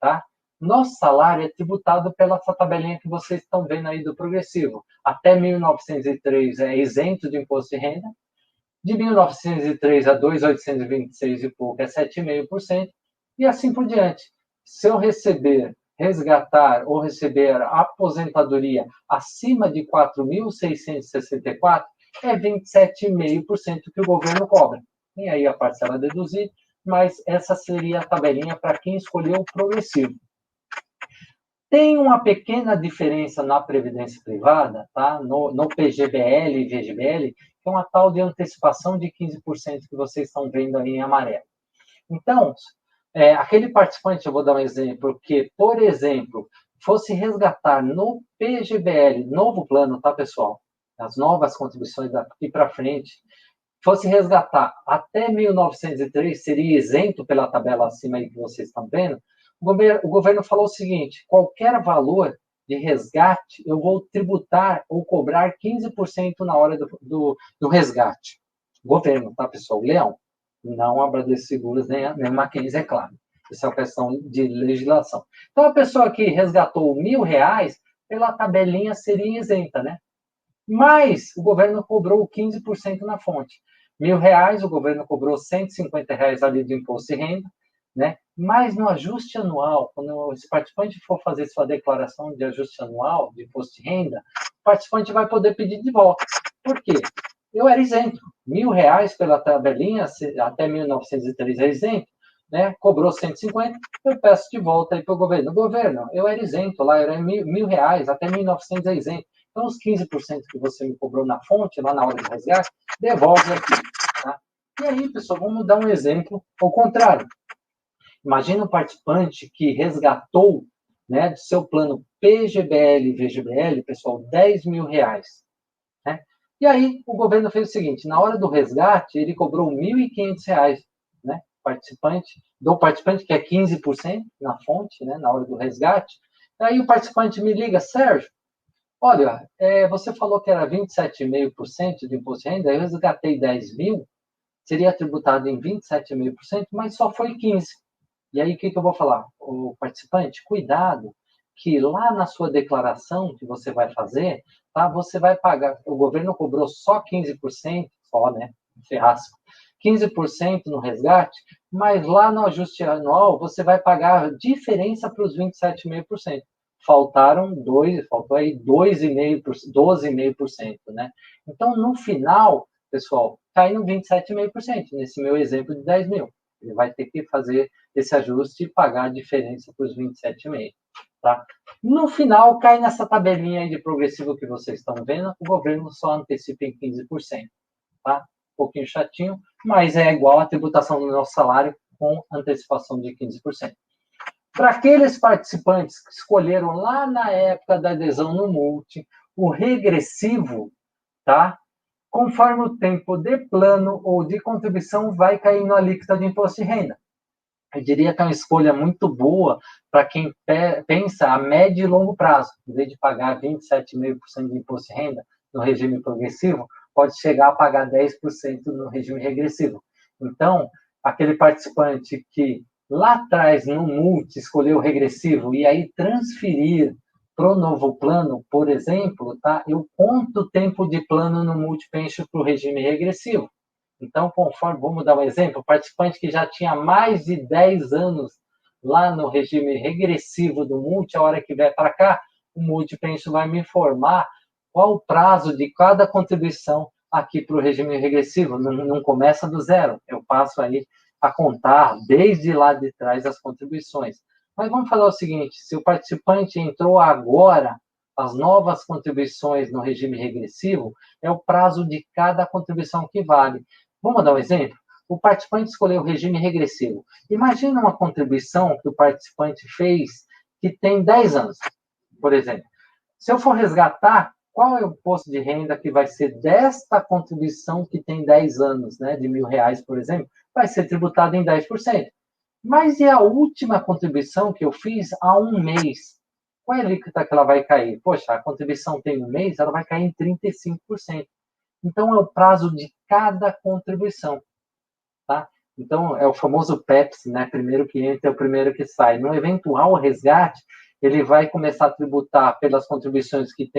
tá? Nosso salário é tributado pela essa tabelinha que vocês estão vendo aí do progressivo. Até 1903 é isento de imposto de renda. De 1903 a 2.826 e pouco é 7,5%. E assim por diante. Se eu resgatar ou receber aposentadoria acima de 4.664, é 27,5% que o governo cobra. Tem aí a parcela a deduzir, mas essa seria a tabelinha para quem escolheu o progressivo. Tem uma pequena diferença na previdência privada, tá? No PGBL e VGBL, que é uma tal de antecipação de 15% que vocês estão vendo aí em amarelo. Então, aquele participante, eu vou dar um exemplo, que, por exemplo, fosse resgatar no PGBL, novo plano, tá, pessoal? As novas contribuições daqui para frente, fosse resgatar até 1903, seria isento pela tabela acima aí que vocês estão vendo. O governo falou o seguinte: qualquer valor de resgate, eu vou tributar ou cobrar 15% na hora do resgate. Governo, tá, pessoal? Leão. Não a Bradesco Seguros, nem a Mackenzie, é claro. Isso é uma questão de legislação. Então, a pessoa que resgatou R$1.000, pela tabelinha seria isenta, né? Mas o governo cobrou 15% na fonte. R$ 1.000, o governo cobrou R$ 150 ali do imposto de renda, né? Mas no ajuste anual, quando esse participante for fazer sua declaração de ajuste anual de imposto de renda, o participante vai poder pedir de volta. Por quê? Eu era isento. R$ 1.000 pela tabelinha, até 1903 é isento, né? Cobrou 150, eu peço de volta aí para o governo. Governo, eu era isento lá, era R$ 1.000, até 1900 é isento. Então, os 15% que você me cobrou na fonte, lá na hora do resgate, devolve aqui. Tá? E aí, pessoal, vamos dar um exemplo ao contrário. Imagina um participante que resgatou, né, do seu plano PGBL e VGBL, pessoal, R$ 10.000. Né? E aí o governo fez o seguinte, na hora do resgate, ele cobrou R$ 1.500, né? Do participante, que é 15% na fonte, né, na hora do resgate. Aí o participante me liga, Sérgio, olha, você falou que era 27,5% de imposto de renda, eu resgatei 10 mil, seria tributado em 27,5%, mas só foi 15%. E aí, o que eu vou falar? O participante, cuidado, que lá na sua declaração que você vai fazer, tá? Você vai pagar, o governo cobrou só 15%, só, né? Ferraço. 15% no resgate, mas lá no ajuste anual você vai pagar a diferença para os 27,5%. Faltou aí 2,5%, 12,5%, né? Então, no final, pessoal, cai no 27,5%, nesse meu exemplo de 10 mil. Ele vai ter que fazer esse ajuste e pagar a diferença para os 27,5%. Tá? No final, cai nessa tabelinha aí de progressivo que vocês estão vendo, o governo só antecipa em 15%. Tá? Um pouquinho chatinho, mas é igual a tributação do nosso salário com antecipação de 15%. Para aqueles participantes que escolheram lá na época da adesão no multi, o regressivo, tá? Conforme o tempo de plano ou de contribuição vai caindo a alíquota de imposto de renda. Eu diria que é uma escolha muito boa para quem pensa a médio e longo prazo. Em vez de pagar 27,5% de imposto de renda no regime progressivo, pode chegar a pagar 10% no regime regressivo. Então, aquele participante que lá atrás, no multi, escolheu o regressivo e aí transferir para o novo plano, por exemplo, tá? Eu conto o tempo de plano no multipension para o regime regressivo. Então, conforme, vamos dar um exemplo, o participante que já tinha mais de 10 anos lá no regime regressivo do multi, a hora que vier para cá, o multipension vai me informar qual o prazo de cada contribuição aqui para o regime regressivo. Não começa do zero, eu passo aí a contar desde lá de trás as contribuições. Mas vamos falar o seguinte, se o participante entrou agora, as novas contribuições no regime regressivo, é o prazo de cada contribuição que vale. Vamos dar um exemplo? O participante escolheu o regime regressivo. Imagina uma contribuição que o participante fez que tem 10 anos, por exemplo. Se eu for resgatar, qual é o imposto de renda que vai ser desta contribuição que tem 10 anos, né, de R$ 1.000, por exemplo, vai ser tributado em 10%. Mas e a última contribuição que eu fiz há um mês? Qual é a alíquota que ela vai cair? Poxa, a contribuição tem um mês, ela vai cair em 35%. Então, é o prazo de cada contribuição. Tá? Então, é o famoso PEPS, né? Primeiro que entra é o primeiro que sai. No eventual resgate, ele vai começar a tributar pelas contribuições que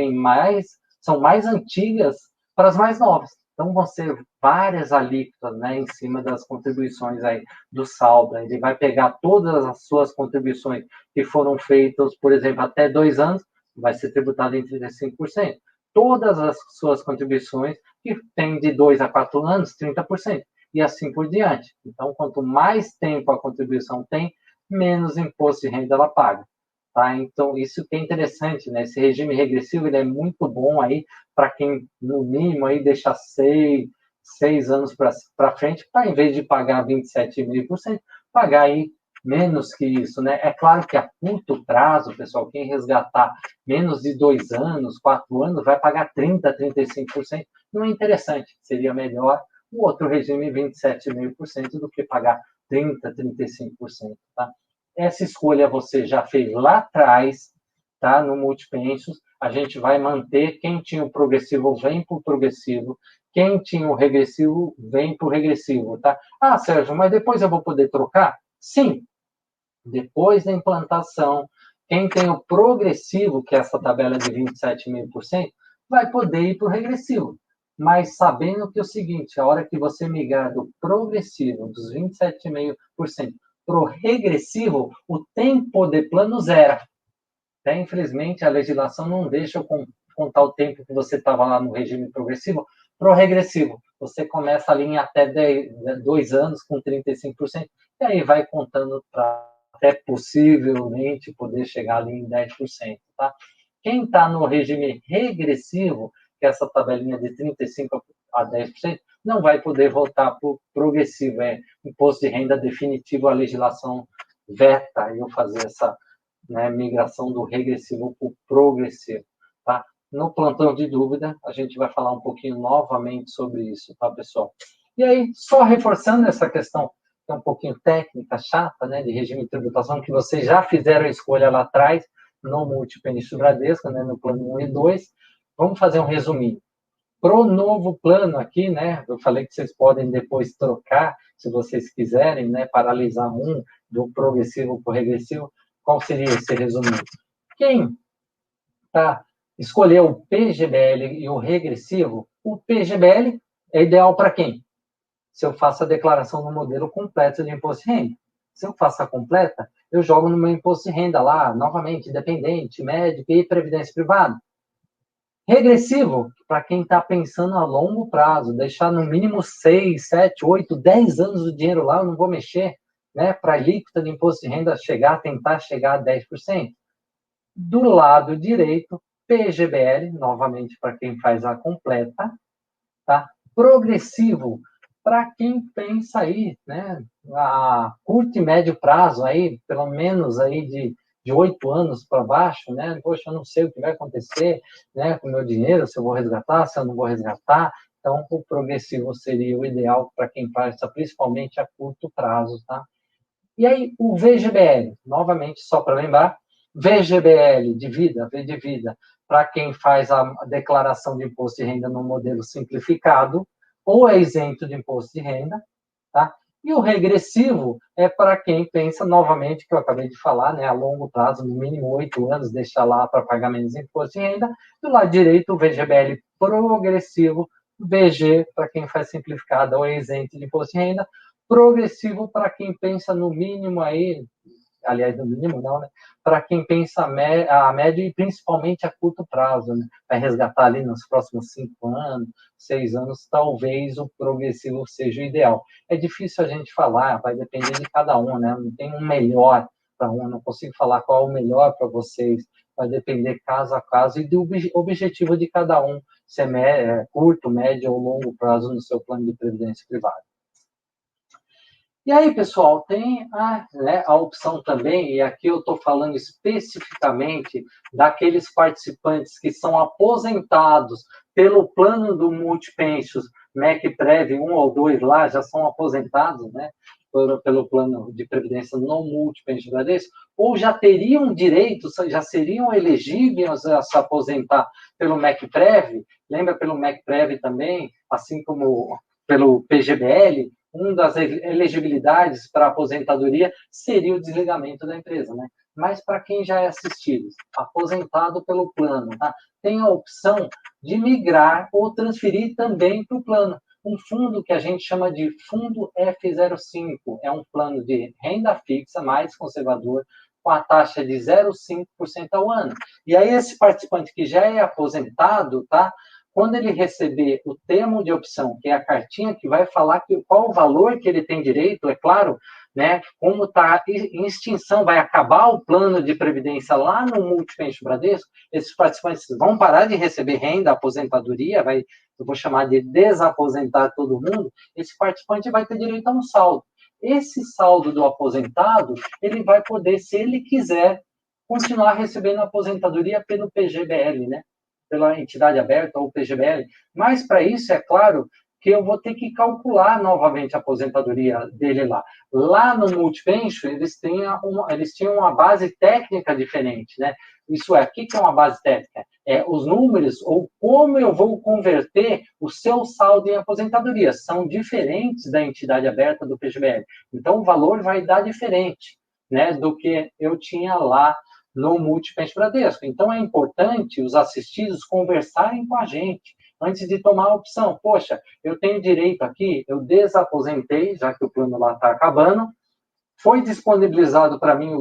são mais antigas para as mais novas. Então, vão ser várias alíquotas, né, em cima das contribuições aí do saldo. Ele vai pegar todas as suas contribuições que foram feitas, por exemplo, até 2 anos, vai ser tributado em 35%. Todas as suas contribuições que têm de 2 a 4 anos, 30%. E assim por diante. Então, quanto mais tempo a contribuição tem, menos imposto de renda ela paga. Tá? Então, isso que é interessante, né? Esse regime regressivo ele é muito bom aí para quem, no mínimo, aí deixa 6 anos para frente, para em vez de pagar 27,5%, pagar aí menos que isso, né? É claro que a curto prazo, pessoal, quem resgatar menos de 2 anos, 4 anos, vai pagar 30%, 35%. Não é interessante, seria melhor o outro regime 27,5% do que pagar 30%, 35%. Tá? Essa escolha você já fez lá atrás, tá? No Multipensos, a gente vai manter, quem tinha o progressivo vem para o progressivo, quem tinha o regressivo vem para o regressivo, tá? Ah, Sérgio, mas depois eu vou poder trocar? Sim, depois da implantação, quem tem o progressivo, que é essa tabela de 27,5%, vai poder ir para o regressivo. mas sabendo que é o seguinte, a hora que você migrar do progressivo, dos 27,5%, para o regressivo, o tempo de plano zera. Até, infelizmente, a legislação não deixa eu contar o tempo que você estava lá no regime progressivo para o regressivo. Você começa ali em até 2 anos com 35%, e aí vai contando para até possivelmente poder chegar ali em 10%. Tá? Quem está no regime regressivo, que é essa tabelinha de 35% a 10%, não vai poder voltar para o progressivo, é imposto de renda definitivo, a legislação veta eu fazer essa, né, migração do regressivo para o progressivo. Tá? No plantão de dúvida, a gente vai falar um pouquinho novamente sobre isso, tá, pessoal? E aí, só reforçando essa questão, que é um pouquinho técnica, chata, né, de regime de tributação, que vocês já fizeram a escolha lá atrás, no Multipênio Bradesco, né, no plano 1 e 2, vamos fazer um resuminho. Para o novo plano aqui, né, eu falei que vocês podem depois trocar, se vocês quiserem, né, paralisar um do progressivo para o regressivo. Qual seria esse resuminho? Quem escolheu o PGBL e o regressivo, o PGBL é ideal para quem? Se eu faço a declaração no modelo completo de imposto de renda. Se eu faço a completa, eu jogo no meu imposto de renda lá, novamente, independente, médico e previdência privada. Regressivo, para quem está pensando a longo prazo, deixar no mínimo 6, 7, 8, 10 anos o dinheiro lá, eu não vou mexer, né, para a alíquota de imposto de renda tentar chegar a 10%. Do lado direito, PGBL, novamente para quem faz a completa, tá? Progressivo, para quem pensa aí, né, a curto e médio prazo, aí, pelo menos aí de 8 anos para baixo, né? Poxa, eu não sei o que vai acontecer, né, com o meu dinheiro, se eu vou resgatar, se eu não vou resgatar. Então, o progressivo seria o ideal para quem pensa principalmente a curto prazo, tá? E aí, o VGBL, novamente, só para lembrar, VGBL de vida, V de vida, para quem faz a declaração de imposto de renda no modelo simplificado, ou é isento de imposto de renda, tá? E o regressivo é para quem pensa, novamente, que eu acabei de falar, né, a longo prazo, no mínimo 8 anos, deixar lá para pagar menos imposto de renda. Do lado direito, o VGBL progressivo, VG para quem faz simplificado ou é isento de imposto de renda, progressivo para quem pensa no mínimo aí, aliás, no mínimo não, né? Para quem pensa a médio e principalmente a curto prazo, né? Vai resgatar ali nos próximos 5 anos, 6 anos, talvez o progressivo seja o ideal. É difícil a gente falar, vai depender de cada um, né? Não tem um melhor para um, não consigo falar qual é o melhor para vocês, vai depender caso a caso e do objetivo de cada um, se é curto, médio ou longo prazo no seu plano de previdência privada. E aí, pessoal, tem a opção também, e aqui eu estou falando especificamente daqueles participantes que são aposentados pelo plano do Multipensions, MEC-Prev 1 ou 2 lá, já são aposentados, né, pelo plano de previdência no Multipensions Bradesco, ou já teriam direito, já seriam elegíveis a se aposentar pelo MEC-Prev, lembra pelo MEC-Prev também, assim como pelo PGBL, uma das elegibilidades para aposentadoria seria o desligamento da empresa, né? Mas para quem já é assistido, aposentado pelo plano, tá? Tem a opção de migrar ou transferir também para o plano. Um fundo que a gente chama de Fundo F05, é um plano de renda fixa mais conservador, com a taxa de 0,5% ao ano. E aí esse participante que já é aposentado, tá? Quando ele receber o termo de opção, que é a cartinha que vai falar qual o valor que ele tem direito, é claro, né, como está em extinção, vai acabar o plano de previdência lá no Multipensions Bradesco, esses participantes vão parar de receber renda, aposentadoria, eu vou chamar de desaposentar todo mundo, esse participante vai ter direito a um saldo. Esse saldo do aposentado, ele vai poder, se ele quiser, continuar recebendo aposentadoria pelo PGBL, né? Pela entidade aberta ou PGBL, mas para isso, é claro, que eu vou ter que calcular novamente a aposentadoria dele lá. Lá no Multipensions, eles tinham uma base técnica diferente, né? Isso é, o que é uma base técnica? É os números, ou como eu vou converter o seu saldo em aposentadoria, são diferentes da entidade aberta do PGBL. Então, o valor vai dar diferente, né, do que eu tinha lá no Multipensions Bradesco. Então, é importante os assistidos conversarem com a gente, antes de tomar a opção. Poxa, eu tenho direito aqui, eu desaposentei, já que o plano lá está acabando, foi disponibilizado para mim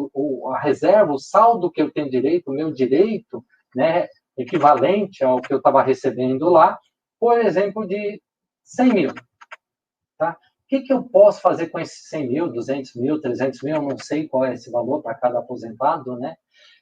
a reserva, o saldo que eu tenho direito, o meu direito, né, equivalente ao que eu estava recebendo lá, por exemplo, de 100 mil. Tá? O que eu posso fazer com esses 100 mil, 200 mil, 300 mil, eu não sei qual é esse valor para cada aposentado, né?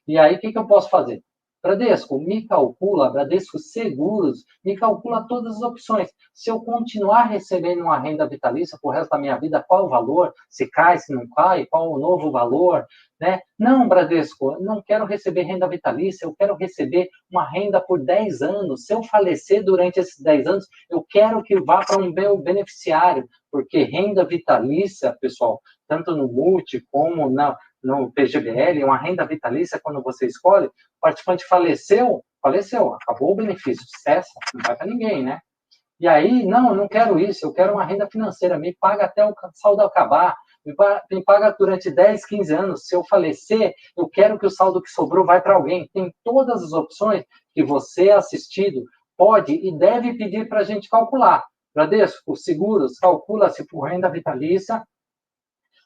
E aí, o que eu posso fazer? Bradesco me calcula, Bradesco Seguros me calcula todas as opções. Se eu continuar recebendo uma renda vitalícia por resto da minha vida, qual o valor? Se cai, se não cai, qual o novo valor? Né? Não, Bradesco, eu não quero receber renda vitalícia, eu quero receber uma renda por 10 anos. Se eu falecer durante esses 10 anos, eu quero que vá para um meu beneficiário, porque renda vitalícia, pessoal, tanto no Multi como no PGBL, uma renda vitalícia, quando você escolhe, o participante faleceu, acabou o benefício, cessa, não vai para ninguém, né? E aí, não, eu não quero isso, eu quero uma renda financeira, me paga até o saldo acabar, me paga durante 10, 15 anos, se eu falecer, eu quero que o saldo que sobrou vai para alguém. Tem todas as opções que você, assistido, pode e deve pedir para a gente calcular. Bradesco, seguros, calcula se for renda vitalícia,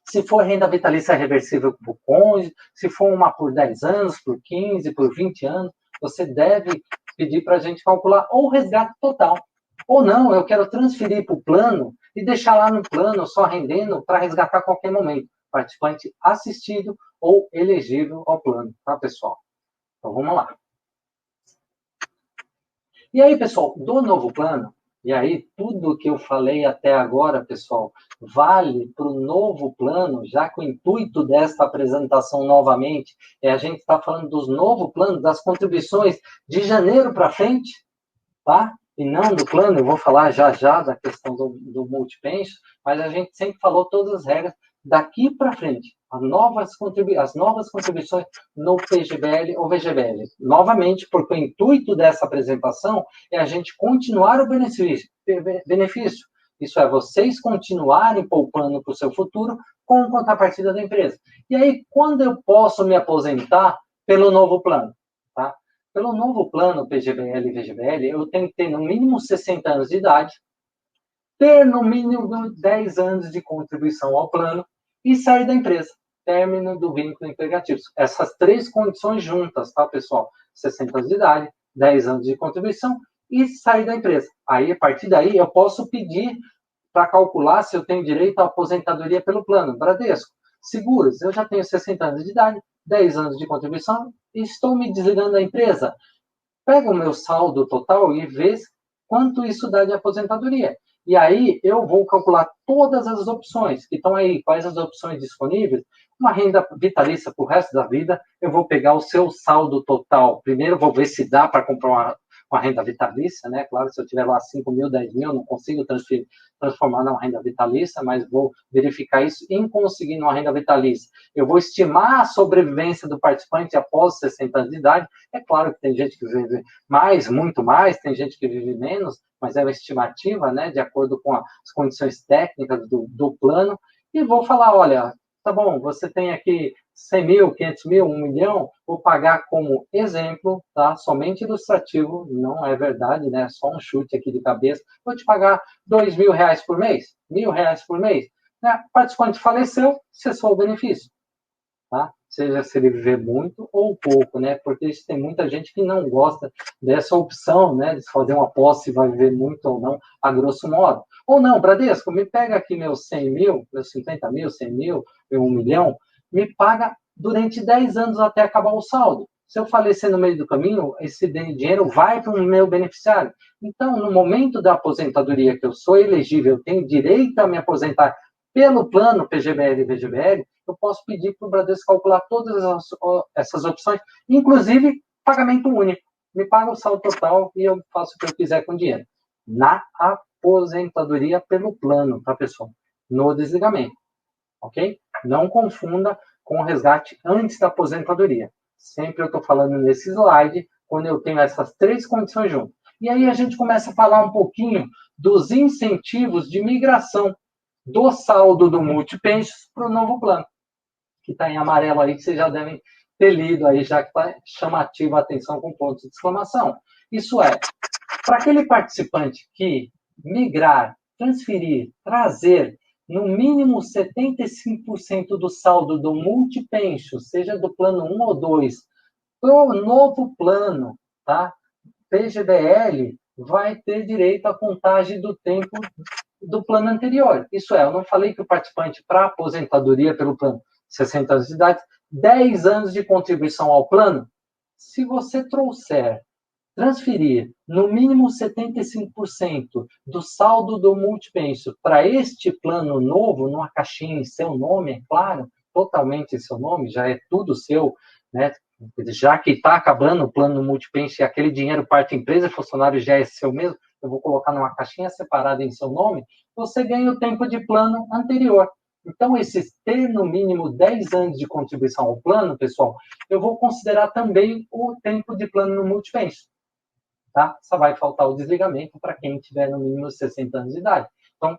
se for renda vitalícia reversível por cônjuge, se for uma por 10 anos, por 15, por 20 anos, você deve pedir para a gente calcular ou resgate total. Ou não, eu quero transferir para o plano e deixar lá no plano só rendendo para resgatar a qualquer momento. Participante assistido ou elegível ao plano, tá, pessoal? Então, vamos lá. E aí, pessoal, do novo plano, e aí tudo que eu falei até agora, pessoal, vale para o novo plano, já que o intuito desta apresentação novamente é a gente estar falando dos novos planos, das contribuições de janeiro para frente, tá? E não do plano, eu vou falar já já da questão do multipension, mas a gente sempre falou todas as regras daqui para frente, as novas contribuições no PGBL ou VGBL. Novamente, porque o intuito dessa apresentação é a gente continuar o benefício. Isso é, vocês continuarem poupando para o seu futuro com contrapartida da empresa. E aí, quando eu posso me aposentar pelo novo plano? Tá? Pelo novo plano PGBL e VGBL, eu tenho que ter no mínimo 60 anos de idade, ter no mínimo 10 anos de contribuição ao plano e sair da empresa. Término do vínculo empregatício. Essas três condições juntas, tá, pessoal? 60 anos de idade, 10 anos de contribuição e sair da empresa. Aí, a partir daí, eu posso pedir para calcular se eu tenho direito à aposentadoria pelo plano. Bradesco, seguros, eu já tenho 60 anos de idade, 10 anos de contribuição e estou me desligando da empresa. Pega o meu saldo total e vê quanto isso dá de aposentadoria. E aí eu vou calcular todas as opções que estão aí, quais as opções disponíveis. Uma renda vitalícia para o resto da vida, eu vou pegar o seu saldo total. Primeiro vou ver se dá para comprar uma renda vitalícia, né? Claro, se eu tiver lá 5 mil, 10 mil, não consigo transformar numa renda vitalícia, mas vou verificar isso em conseguir uma renda vitalícia. Eu vou estimar a sobrevivência do participante após 60 anos de idade. É claro que tem gente que vive mais, muito mais, tem gente que vive menos, mas é uma estimativa, né, de acordo com as condições técnicas do plano, e vou falar, olha, tá bom, você tem aqui 100 mil, 500 mil, 1 milhão, vou pagar como exemplo, tá, somente ilustrativo, não é verdade, né, só um chute aqui de cabeça, vou te pagar R$ 2.000 por mês, R$ 1.000 por mês, né, o participante faleceu, cessou o benefício. Tá? Seja se ele viver muito ou pouco, né? Porque tem muita gente que não gosta dessa opção, né? De fazer uma aposta se vai viver muito ou não, a grosso modo. Ou não, Bradesco, me pega aqui meus 100 mil, meus 50 mil, 100 mil, meu 1 milhão, me paga durante 10 anos até acabar o saldo. Se eu falecer no meio do caminho, esse dinheiro vai para o meu beneficiário. Então, no momento da aposentadoria que eu sou elegível, eu tenho direito a me aposentar pelo plano PGBL e VGBL, eu posso pedir para o Bradesco calcular todas essas opções, inclusive pagamento único. Me paga o saldo total e eu faço o que eu quiser com o dinheiro. Na aposentadoria pelo plano, tá, pessoal? No desligamento, ok? Não confunda com o resgate antes da aposentadoria. Sempre eu estou falando nesse slide, quando eu tenho essas três condições juntas. E aí a gente começa a falar um pouquinho dos incentivos de migração do saldo do Multipensions para o novo plano, que está em amarelo aí, que vocês já devem ter lido aí, já que está chamativa a atenção com pontos de exclamação. Isso é, Para aquele participante que migrar, transferir, trazer no mínimo 75% do saldo do multipension, seja do plano 1 ou 2, para o novo plano, tá? PGBL vai ter direito à contagem do tempo do plano anterior. Isso é, eu não falei que o participante para aposentadoria pelo plano 60 anos de idade, 10 anos de contribuição ao plano, se você transferir no mínimo 75% do saldo do multipenso para este plano novo, numa caixinha em seu nome, é claro, totalmente em seu nome, já é tudo seu, né? Já que está acabando o plano multipenso e aquele dinheiro parte empresa, funcionário já é seu mesmo, eu vou colocar numa caixinha separada em seu nome, você ganha o tempo de plano anterior. Então, esses ter no mínimo 10 anos de contribuição ao plano, pessoal, eu vou considerar também o tempo de plano no multipenso. Tá? Só vai faltar o desligamento para quem tiver no mínimo 60 anos de idade. Então,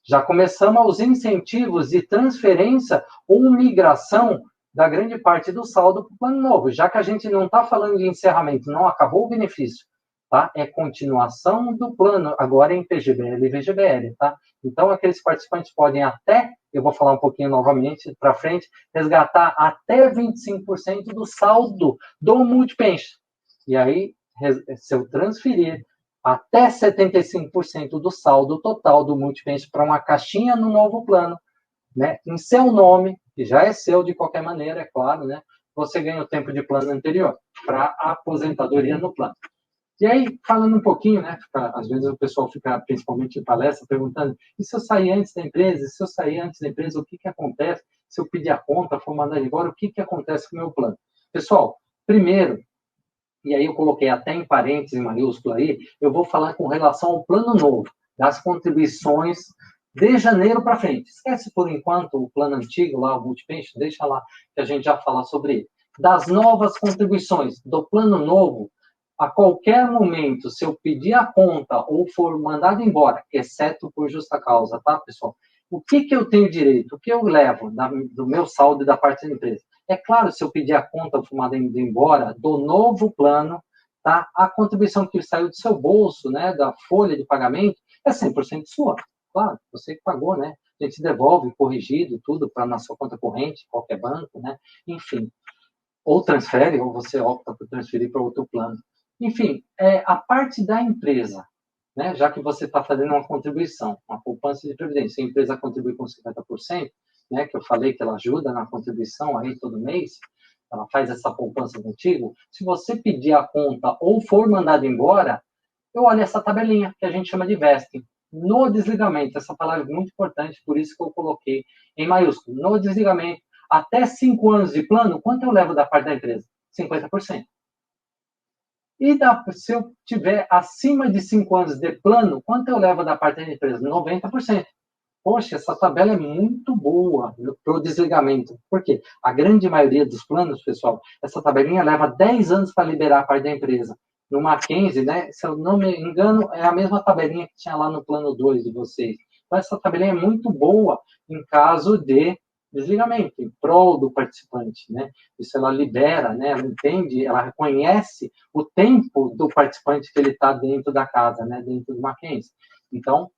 já começamos aos incentivos de transferência ou migração da grande parte do saldo para o plano novo, já que a gente não está falando de encerramento, não acabou o benefício, tá? É continuação do plano, agora em PGBL e VGBL, tá? Então, aqueles participantes podem até, eu vou falar um pouquinho novamente para frente, resgatar até 25% do saldo do multipension. E aí, se eu transferir até 75% do saldo total do multipension para uma caixinha no novo plano, né, em seu nome, que já é seu de qualquer maneira, é claro, né, você ganha o tempo de plano anterior para a aposentadoria no plano. E aí, falando um pouquinho, né, às vezes o pessoal fica, principalmente em palestra, perguntando, e se eu sair antes da empresa? E se eu sair antes da empresa, o que acontece? Se eu pedir a conta, for mandar embora, o que acontece com o meu plano? Pessoal, primeiro, e aí eu coloquei até em parênteses, em maiúsculo aí, eu vou falar com relação ao plano novo, das contribuições de janeiro para frente. Esquece por enquanto o plano antigo lá, o multipension, deixa lá que a gente já fala sobre ele. Das novas contribuições do plano novo, a qualquer momento, se eu pedir a conta ou for mandado embora, exceto por justa causa, tá, pessoal? O que eu tenho direito? O que eu levo do meu saldo e da parte da empresa? É claro, se eu pedir a conta ou for mandado embora do novo plano, tá? A contribuição que saiu do seu bolso, né, da folha de pagamento, é 100% sua. Claro, você que pagou, né? A gente devolve corrigido tudo para na sua conta corrente, qualquer banco, né? Enfim, ou transfere, ou você opta por transferir para outro plano. Enfim, a parte da empresa, né? Já que você está fazendo uma contribuição, uma poupança de previdência, a empresa contribui com 50%, né? Que eu falei que ela ajuda na contribuição aí todo mês, ela faz essa poupança contigo. Se você pedir a conta ou for mandado embora, eu olho essa tabelinha que a gente chama de vesting. No desligamento, essa palavra é muito importante, por isso que eu coloquei em maiúsculo. No desligamento, até 5 anos de plano, quanto eu levo da parte da empresa? 50%. E se eu tiver acima de 5 anos de plano, quanto eu levo da parte da empresa? 90%. Poxa, essa tabela é muito boa para o desligamento. Por quê? A grande maioria dos planos, pessoal, essa tabelinha leva 10 anos para liberar a parte da empresa. No Mackenzie, né, se eu não me engano, é a mesma tabelinha que tinha lá no plano 2 de vocês. Então, essa tabelinha é muito boa em caso de desligamento, em prol do participante, né? Isso ela libera, né? Ela entende, ela reconhece o tempo do participante que ele está dentro da casa, né? Dentro do Mackenzie. Então,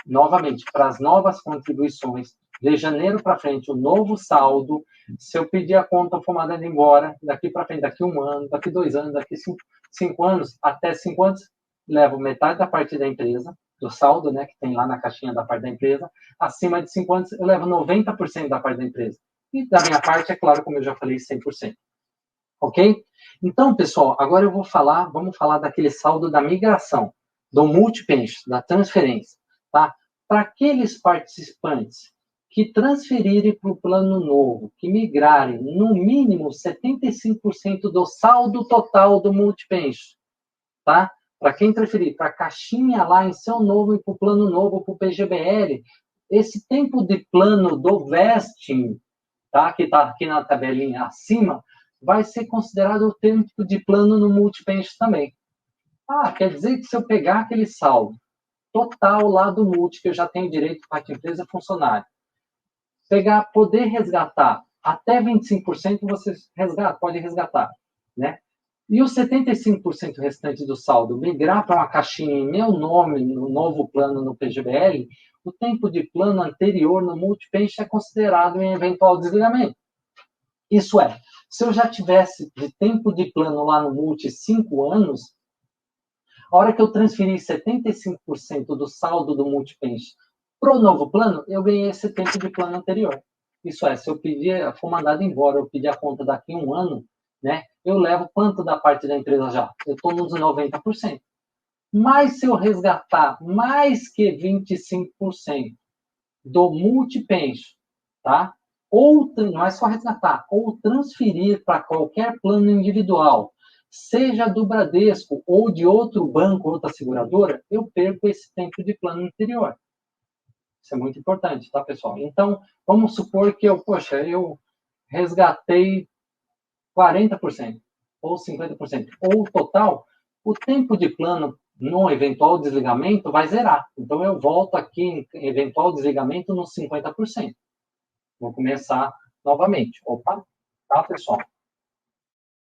novamente, para as novas contribuições, de janeiro para frente, o novo saldo, se eu pedir a conta for mandada embora, daqui para frente, daqui 1 ano, daqui 2 anos, daqui 5 anos, até 5 anos, levo metade da parte da empresa, do saldo, né, que tem lá na caixinha da parte da empresa. Acima de 5 anos, eu levo 90% da parte da empresa. E da minha parte, é claro, como eu já falei, 100%. Ok? Então, pessoal, agora vamos falar daquele saldo da migração, do multipension, da transferência. Tá? Para aqueles participantes que transferirem para o plano novo, que migrarem no mínimo 75% do saldo total do multipension, tá? Para quem transferir para a caixinha lá em seu novo e para o plano novo, para o PGBL, esse tempo de plano do vesting, tá? Que está aqui na tabelinha acima, vai ser considerado o tempo de plano no multipension também. Quer dizer que se eu pegar aquele saldo total lá do multi, que eu já tenho direito para a empresa funcionária, poder resgatar até 25%, você pode resgatar, né? E os 75% restante do saldo migrar para uma caixinha em meu nome, no novo plano no PGBL, o tempo de plano anterior no multipension é considerado em eventual desligamento. Isso é, se eu já tivesse de tempo de plano lá no multi 5 anos, a hora que eu transferi 75% do saldo do multipension para o novo plano, eu ganhei esse tempo de plano anterior. Isso é, se eu pedir, for mandado embora, eu pedir a conta daqui a um ano, né, eu levo quanto da parte da empresa já? Eu estou nos 90%. Mas se eu resgatar mais que 25% do multipension, tá? Ou não é só resgatar, ou transferir para qualquer plano individual, seja do Bradesco ou de outro banco, outra seguradora, eu perco esse tempo de plano anterior. Isso é muito importante, tá, pessoal? Então, vamos supor que eu resgatei 40% ou 50%, ou o total, o tempo de plano no eventual desligamento vai zerar. Então, eu volto aqui em eventual desligamento nos 50%. Vou começar novamente. Opa, tá, pessoal?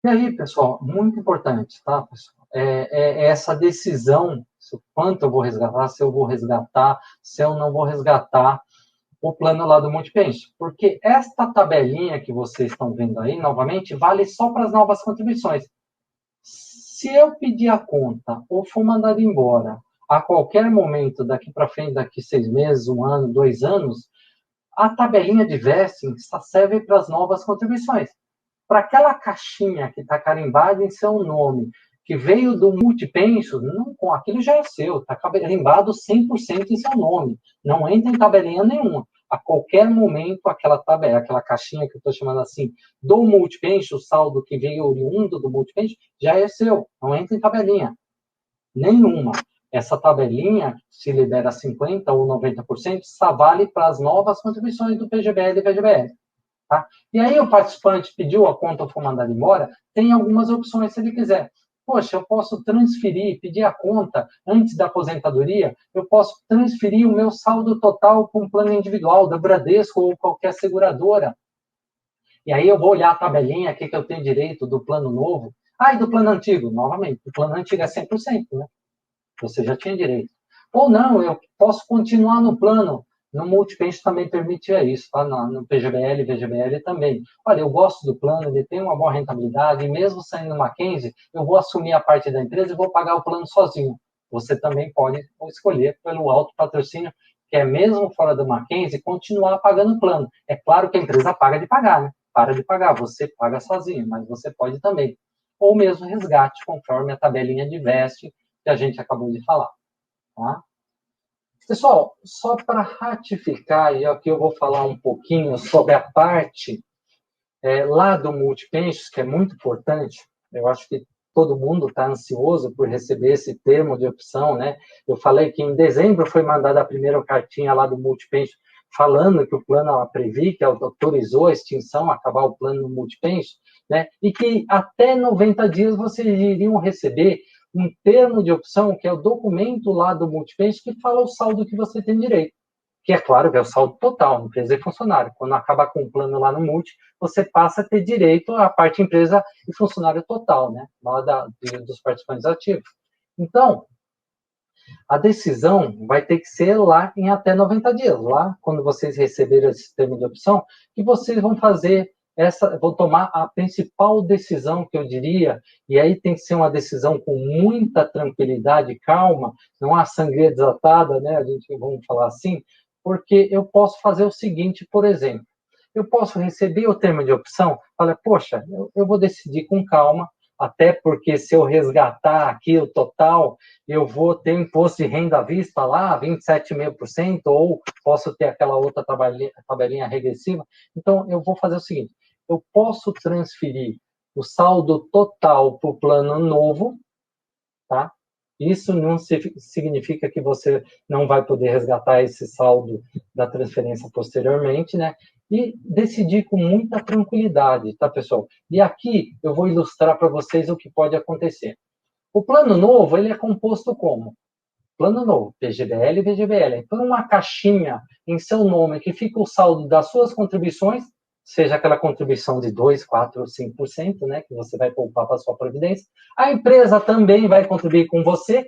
E aí, pessoal, muito importante, tá, pessoal? Essa decisão, quanto eu vou resgatar, se eu vou resgatar, se eu não vou resgatar o plano lá do multipension. Porque esta tabelinha que vocês estão vendo aí, novamente, vale só para as novas contribuições. Se eu pedir a conta ou for mandado embora a qualquer momento, daqui para frente, daqui 6 meses, 1 ano, 2 anos, a tabelinha de vesting só serve para as novas contribuições. Para aquela caixinha que está carimbada em seu nome, que veio do multipension, não, aquilo já é seu, está carimbado 100% em seu nome. Não entra em tabelinha nenhuma. A qualquer momento, aquela tabela, aquela caixinha que eu estou chamando assim, do multipension, o saldo que veio oriundo do multipension, já é seu. Não entra em tabelinha nenhuma. Essa tabelinha, se libera 50% ou 90%, só vale para as novas contribuições do PGBL e VGBL. Tá? E aí o participante pediu a conta ou for mandado embora, tem algumas opções se ele quiser. Poxa, eu posso transferir, pedir a conta antes da aposentadoria, eu posso transferir o meu saldo total para um plano individual, da Bradesco ou qualquer seguradora. E aí eu vou olhar a tabelinha, o que eu tenho direito do plano novo. Ah, e do plano antigo? Novamente, o plano antigo é 100%, né? Você já tinha direito. Ou não, eu posso continuar no plano. No multipension também permitia isso, tá? No PGBL e VGBL também. Olha, eu gosto do plano, ele tem uma boa rentabilidade, e mesmo saindo no Mackenzie, eu vou assumir a parte da empresa e vou pagar o plano sozinho. Você também pode escolher pelo alto patrocínio, que é mesmo fora do Mackenzie, continuar pagando o plano. É claro que a empresa paga de pagar, né? Para de pagar, você paga sozinho, mas você pode também. Ou mesmo resgate, conforme a tabelinha de veste que a gente acabou de falar. Tá? Pessoal, só para ratificar, e aqui eu vou falar um pouquinho sobre a parte lá do multipension, que é muito importante. Eu acho que todo mundo está ansioso por receber esse termo de opção, né? Eu falei que em dezembro foi mandada a primeira cartinha lá do multipension, falando que o plano a Previ, que autorizou a extinção, acabar o plano no multipension, né? E que até 90 dias vocês iriam receber um termo de opção, que é o documento lá do multipension, que fala o saldo que você tem direito. Que é claro que é o saldo total, empresa e funcionário. Quando acaba com o plano lá no multi, você passa a ter direito à parte empresa e funcionário total, né? Lá dos participantes ativos. Então, a decisão vai ter que ser lá em até 90 dias. Lá, quando vocês receberem esse termo de opção, que vocês vão fazer vão tomar a principal decisão, que eu diria, e aí tem que ser uma decisão com muita tranquilidade e calma, não há sangria desatada, né? Vamos falar assim, porque eu posso fazer o seguinte, por exemplo, eu posso receber o termo de opção, falar, poxa, eu vou decidir com calma, até porque se eu resgatar aqui o total, eu vou ter imposto de renda à vista lá, 27,5%, ou posso ter aquela outra tabelinha regressiva. Então, eu vou fazer o seguinte, eu posso transferir o saldo total para o plano novo, tá? Isso não significa que você não vai poder resgatar esse saldo da transferência posteriormente, né? E decidir com muita tranquilidade, tá, pessoal? E aqui eu vou ilustrar para vocês o que pode acontecer. O plano novo, ele é composto como? Plano novo, PGBL e VGBL. Então, uma caixinha em seu nome que fica o saldo das suas contribuições, seja aquela contribuição de 2%, 4% ou 5%, né, que você vai poupar para a sua previdência. A empresa também vai contribuir com você,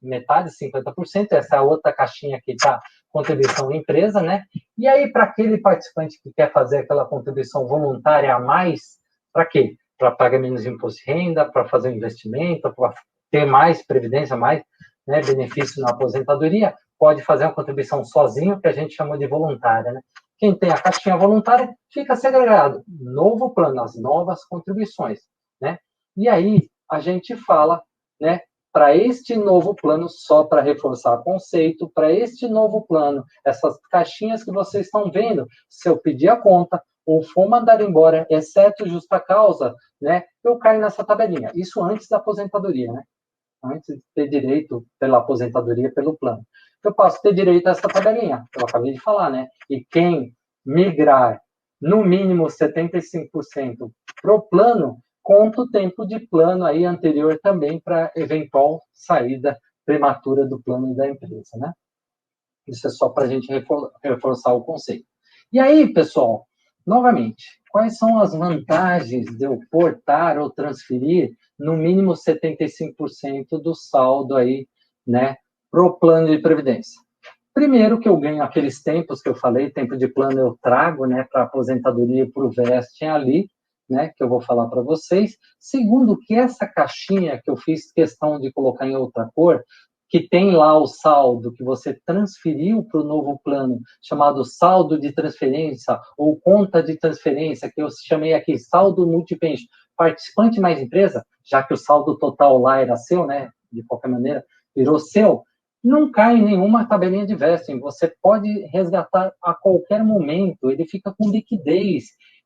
metade, 50%, essa é a outra caixinha que está contribuição empresa, né? E aí, para aquele participante que quer fazer aquela contribuição voluntária a mais, para quê? Para pagar menos imposto de renda, para fazer um investimento, para ter mais previdência, mais, né, benefício na aposentadoria, pode fazer uma contribuição sozinho, que a gente chama de voluntária, né? Quem tem a caixinha voluntária fica segregado. Novo plano, as novas contribuições, né? E aí a gente fala, né? Para este novo plano, só para reforçar o conceito, para este novo plano, essas caixinhas que vocês estão vendo, se eu pedir a conta ou for mandado embora, exceto justa causa, né? Eu caio nessa tabelinha. Isso antes da aposentadoria, né? Antes de ter direito pela aposentadoria, pelo plano. Eu posso ter direito a essa tabelinha, que eu acabei de falar, né? E quem migrar no mínimo 75% para o plano, conta o tempo de plano aí anterior também para eventual saída prematura do plano da empresa, né? Isso é só para a gente reforçar o conceito. E aí, pessoal, novamente, quais são as vantagens de eu portar ou transferir no mínimo 75% do saldo aí, né, para o plano de previdência? Primeiro, que eu ganho aqueles tempos que eu falei, tempo de plano eu trago, né, para aposentadoria e para o vesting ali, né, que eu vou falar para vocês. Segundo, que essa caixinha que eu fiz questão de colocar em outra cor, que tem lá o saldo que você transferiu para o novo plano, chamado saldo de transferência ou conta de transferência, que eu chamei aqui saldo multipension, participante mais empresa, já que o saldo total lá era seu, né, de qualquer maneira, virou seu, não cai em nenhuma tabelinha de vesting, você pode resgatar a qualquer momento, ele fica com liquidez,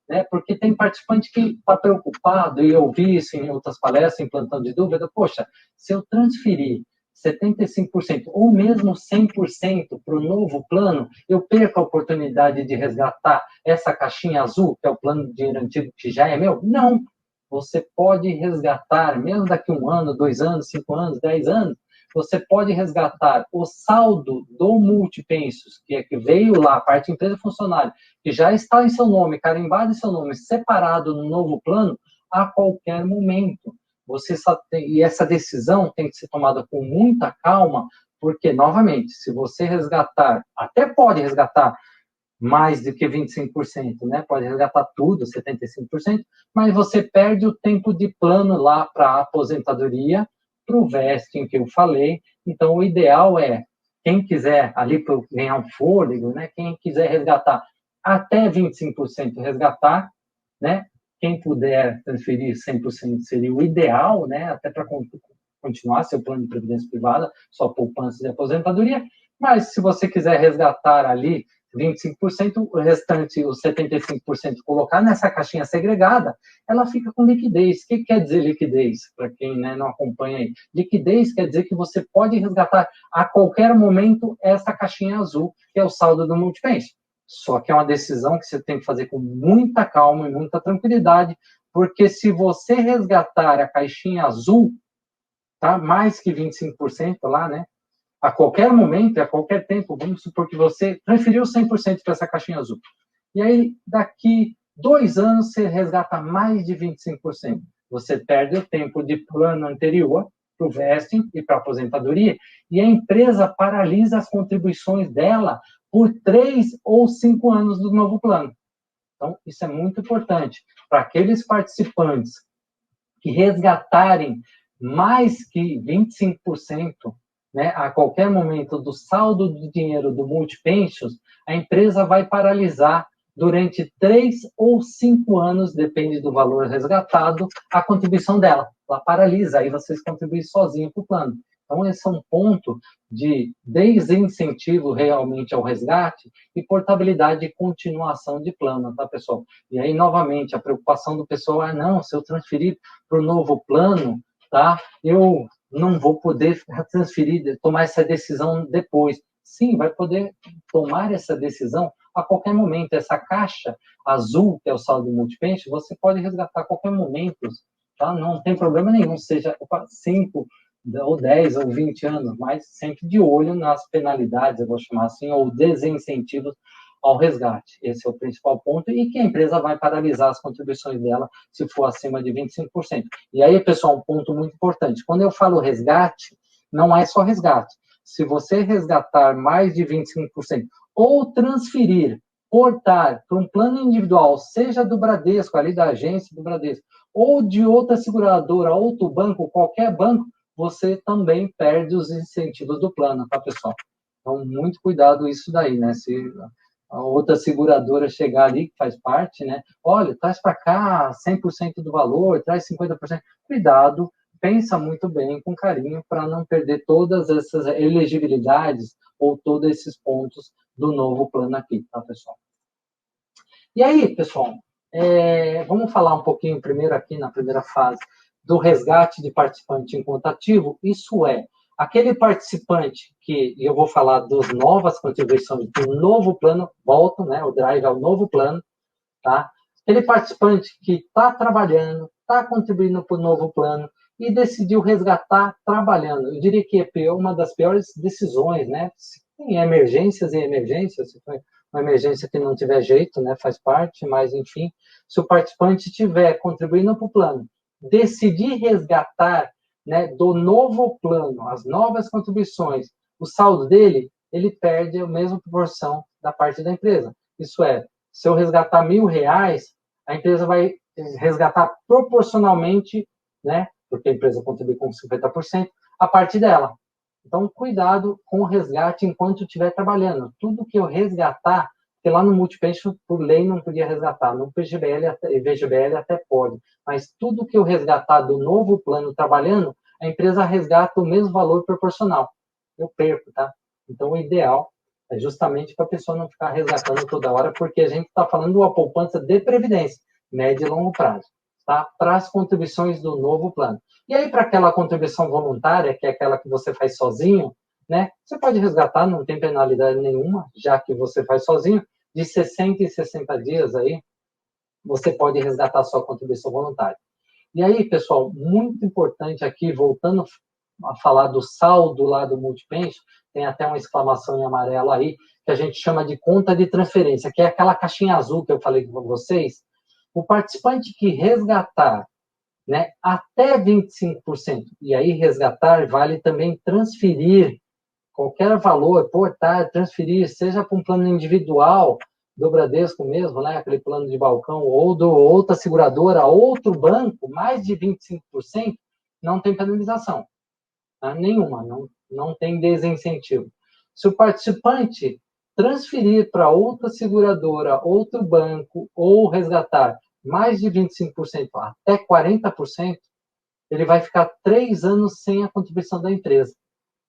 né? Porque tem participante que está preocupado, e eu vi isso em outras palestras, em plantão de dúvida, poxa, se eu transferir 75% ou mesmo 100% para o novo plano, eu perco a oportunidade de resgatar essa caixinha azul, que é o plano de dinheiro antigo que já é meu? Não! Você pode resgatar, mesmo daqui 1 ano, 2 anos, 5 anos, 10 anos, você pode resgatar o saldo do multipensos, que é que veio lá, a parte empresa funcionária, que já está em seu nome, carimbado em seu nome, separado no novo plano, a qualquer momento. Você só tem, e essa decisão tem que ser tomada com muita calma, porque, novamente, se você resgatar, até pode resgatar mais do que 25%, né? Pode resgatar tudo, 75%, mas você perde o tempo de plano lá para a aposentadoria, para o vesting que eu falei. Então, o ideal é, quem quiser, ali para ganhar um fôlego, né? Quem quiser resgatar até 25% resgatar, né? Quem puder transferir 100% seria o ideal, né? Até para continuar seu plano de previdência privada, sua poupança de aposentadoria. Mas se você quiser resgatar ali 25%, o restante, os 75%, colocar nessa caixinha segregada, ela fica com liquidez. O que quer dizer liquidez? Para quem, né, não acompanha aí. Liquidez quer dizer que você pode resgatar a qualquer momento essa caixinha azul, que é o saldo do multipension. Só que é uma decisão que você tem que fazer com muita calma e muita tranquilidade, porque se você resgatar a caixinha azul, tá, mais que 25% lá, né, a qualquer momento, a qualquer tempo, vamos supor que você transferiu 100% para essa caixinha azul. E aí, daqui 2 anos, você resgata mais de 25%. Você perde o tempo de plano anterior para o vesting e para a aposentadoria, e a empresa paralisa as contribuições dela por 3 ou 5 anos do novo plano. Então, isso é muito importante. Para aqueles participantes que resgatarem mais que 25%, né, a qualquer momento do saldo de dinheiro do multipensions, a empresa vai paralisar durante 3 ou 5 anos, depende do valor resgatado, a contribuição dela. Ela paralisa, aí vocês contribuem sozinho para o plano. Então, esse é um ponto de desincentivo realmente ao resgate e portabilidade e continuação de plano, tá, pessoal? E aí, novamente, a preocupação do pessoal é, não, se eu transferir para o novo plano, tá, eu não vou poder transferir, tomar essa decisão depois. Sim, vai poder tomar essa decisão a qualquer momento. Essa caixa azul, que é o saldo multipension, você pode resgatar a qualquer momento, tá? Não tem problema nenhum, seja 5 ou 10 ou 20 anos, mas sempre de olho nas penalidades, eu vou chamar assim, ou desincentivos ao resgate. Esse é o principal ponto, e que a empresa vai paralisar as contribuições dela se for acima de 25%. E aí, pessoal, um ponto muito importante. Quando eu falo resgate, não é só resgate. Se você resgatar mais de 25% ou transferir, portar para um plano individual, seja do Bradesco, ali da agência do Bradesco, ou de outra seguradora, outro banco, qualquer banco, você também perde os incentivos do plano, tá, pessoal? Então, muito cuidado isso daí, né? Se a outra seguradora chegar ali, que faz parte, né? Olha, traz para cá 100% do valor, traz 50%. Cuidado, pensa muito bem, com carinho, para não perder todas essas elegibilidades ou todos esses pontos do novo plano aqui, tá, pessoal? E aí, pessoal, vamos falar um pouquinho primeiro aqui, na primeira fase, do resgate de participante em conta ativo. Isso é, aquele participante que, e eu vou falar das novas contribuições do novo plano, volto, né, o drive ao novo plano, tá? Aquele participante que está trabalhando, está contribuindo para o novo plano e decidiu resgatar trabalhando. Eu diria que é uma das piores decisões, né? Tem emergências e emergências, se foi uma emergência que não tiver jeito, né? Faz parte, mas enfim, se o participante estiver contribuindo para o plano, decidir resgatar, né, do novo plano, as novas contribuições, o saldo dele, ele perde a mesma proporção da parte da empresa. Isso é, se eu resgatar R$1.000, a empresa vai resgatar proporcionalmente, né, porque a empresa contribui com 50%, a parte dela. Então, cuidado com o resgate enquanto estiver trabalhando. Tudo que eu resgatar, porque lá no Multipension, por lei, não podia resgatar. No PGBL e VGBL até pode. Mas tudo que eu resgatar do novo plano trabalhando, a empresa resgata o mesmo valor proporcional. Eu perco, tá? Então, o ideal é justamente para a pessoa não ficar resgatando toda hora, porque a gente está falando de uma poupança de previdência, médio e longo prazo, tá? Para as contribuições do novo plano. E aí, para aquela contribuição voluntária, que é aquela que você faz sozinho, né? Você pode resgatar, não tem penalidade nenhuma, já que você faz sozinho, de 60 em 60 dias aí, você pode resgatar a sua contribuição voluntária. E aí, pessoal, muito importante aqui, voltando a falar do saldo lá do Multipension, tem até uma exclamação em amarelo aí, que a gente chama de conta de transferência, que é aquela caixinha azul que eu falei com vocês. O participante que resgatar, né, até 25%, e aí resgatar vale também transferir qualquer valor, portar, transferir, seja para um plano individual do Bradesco mesmo, né, aquele plano de balcão, ou de outra seguradora, outro banco, mais de 25%, não tem penalização. Tá? Nenhuma, não tem desincentivo. Se o participante transferir para outra seguradora, outro banco, ou resgatar mais de 25%, até 40%, ele vai ficar 3 anos sem a contribuição da empresa.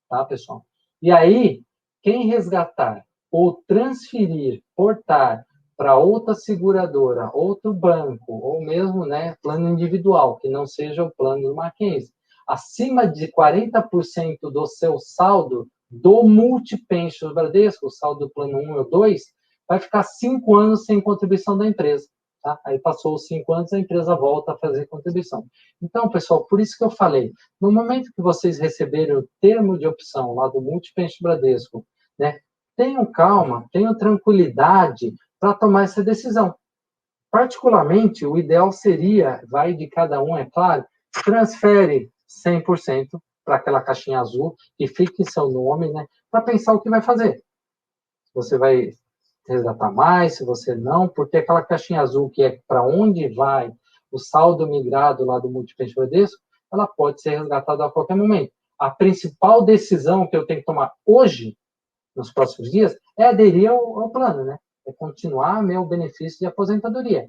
Tá, pessoal? E aí, quem resgatar ou transferir, portar para outra seguradora, outro banco, ou mesmo, né, plano individual, que não seja o plano do Mackenzie, acima de 40% do seu saldo do Multipension do Bradesco, o saldo do plano 1 ou 2, vai ficar 5 anos sem contribuição da empresa. Tá? Aí passou os 5 anos, a empresa volta a fazer contribuição. Então, pessoal, por isso que eu falei, no momento que vocês receberem o termo de opção lá do Multipension Bradesco, né, tenham calma, tenham tranquilidade para tomar essa decisão. Particularmente, o ideal seria, vai de cada um, é claro, transfere 100% para aquela caixinha azul e fique em seu nome, né, para pensar o que vai fazer. Você vai resgatar mais, se você não, porque aquela caixinha azul que é para onde vai o saldo migrado lá do Multipension Bradesco, ela pode ser resgatada a qualquer momento. A principal decisão que eu tenho que tomar hoje, nos próximos dias, é aderir ao plano, né? É continuar meu benefício de aposentadoria.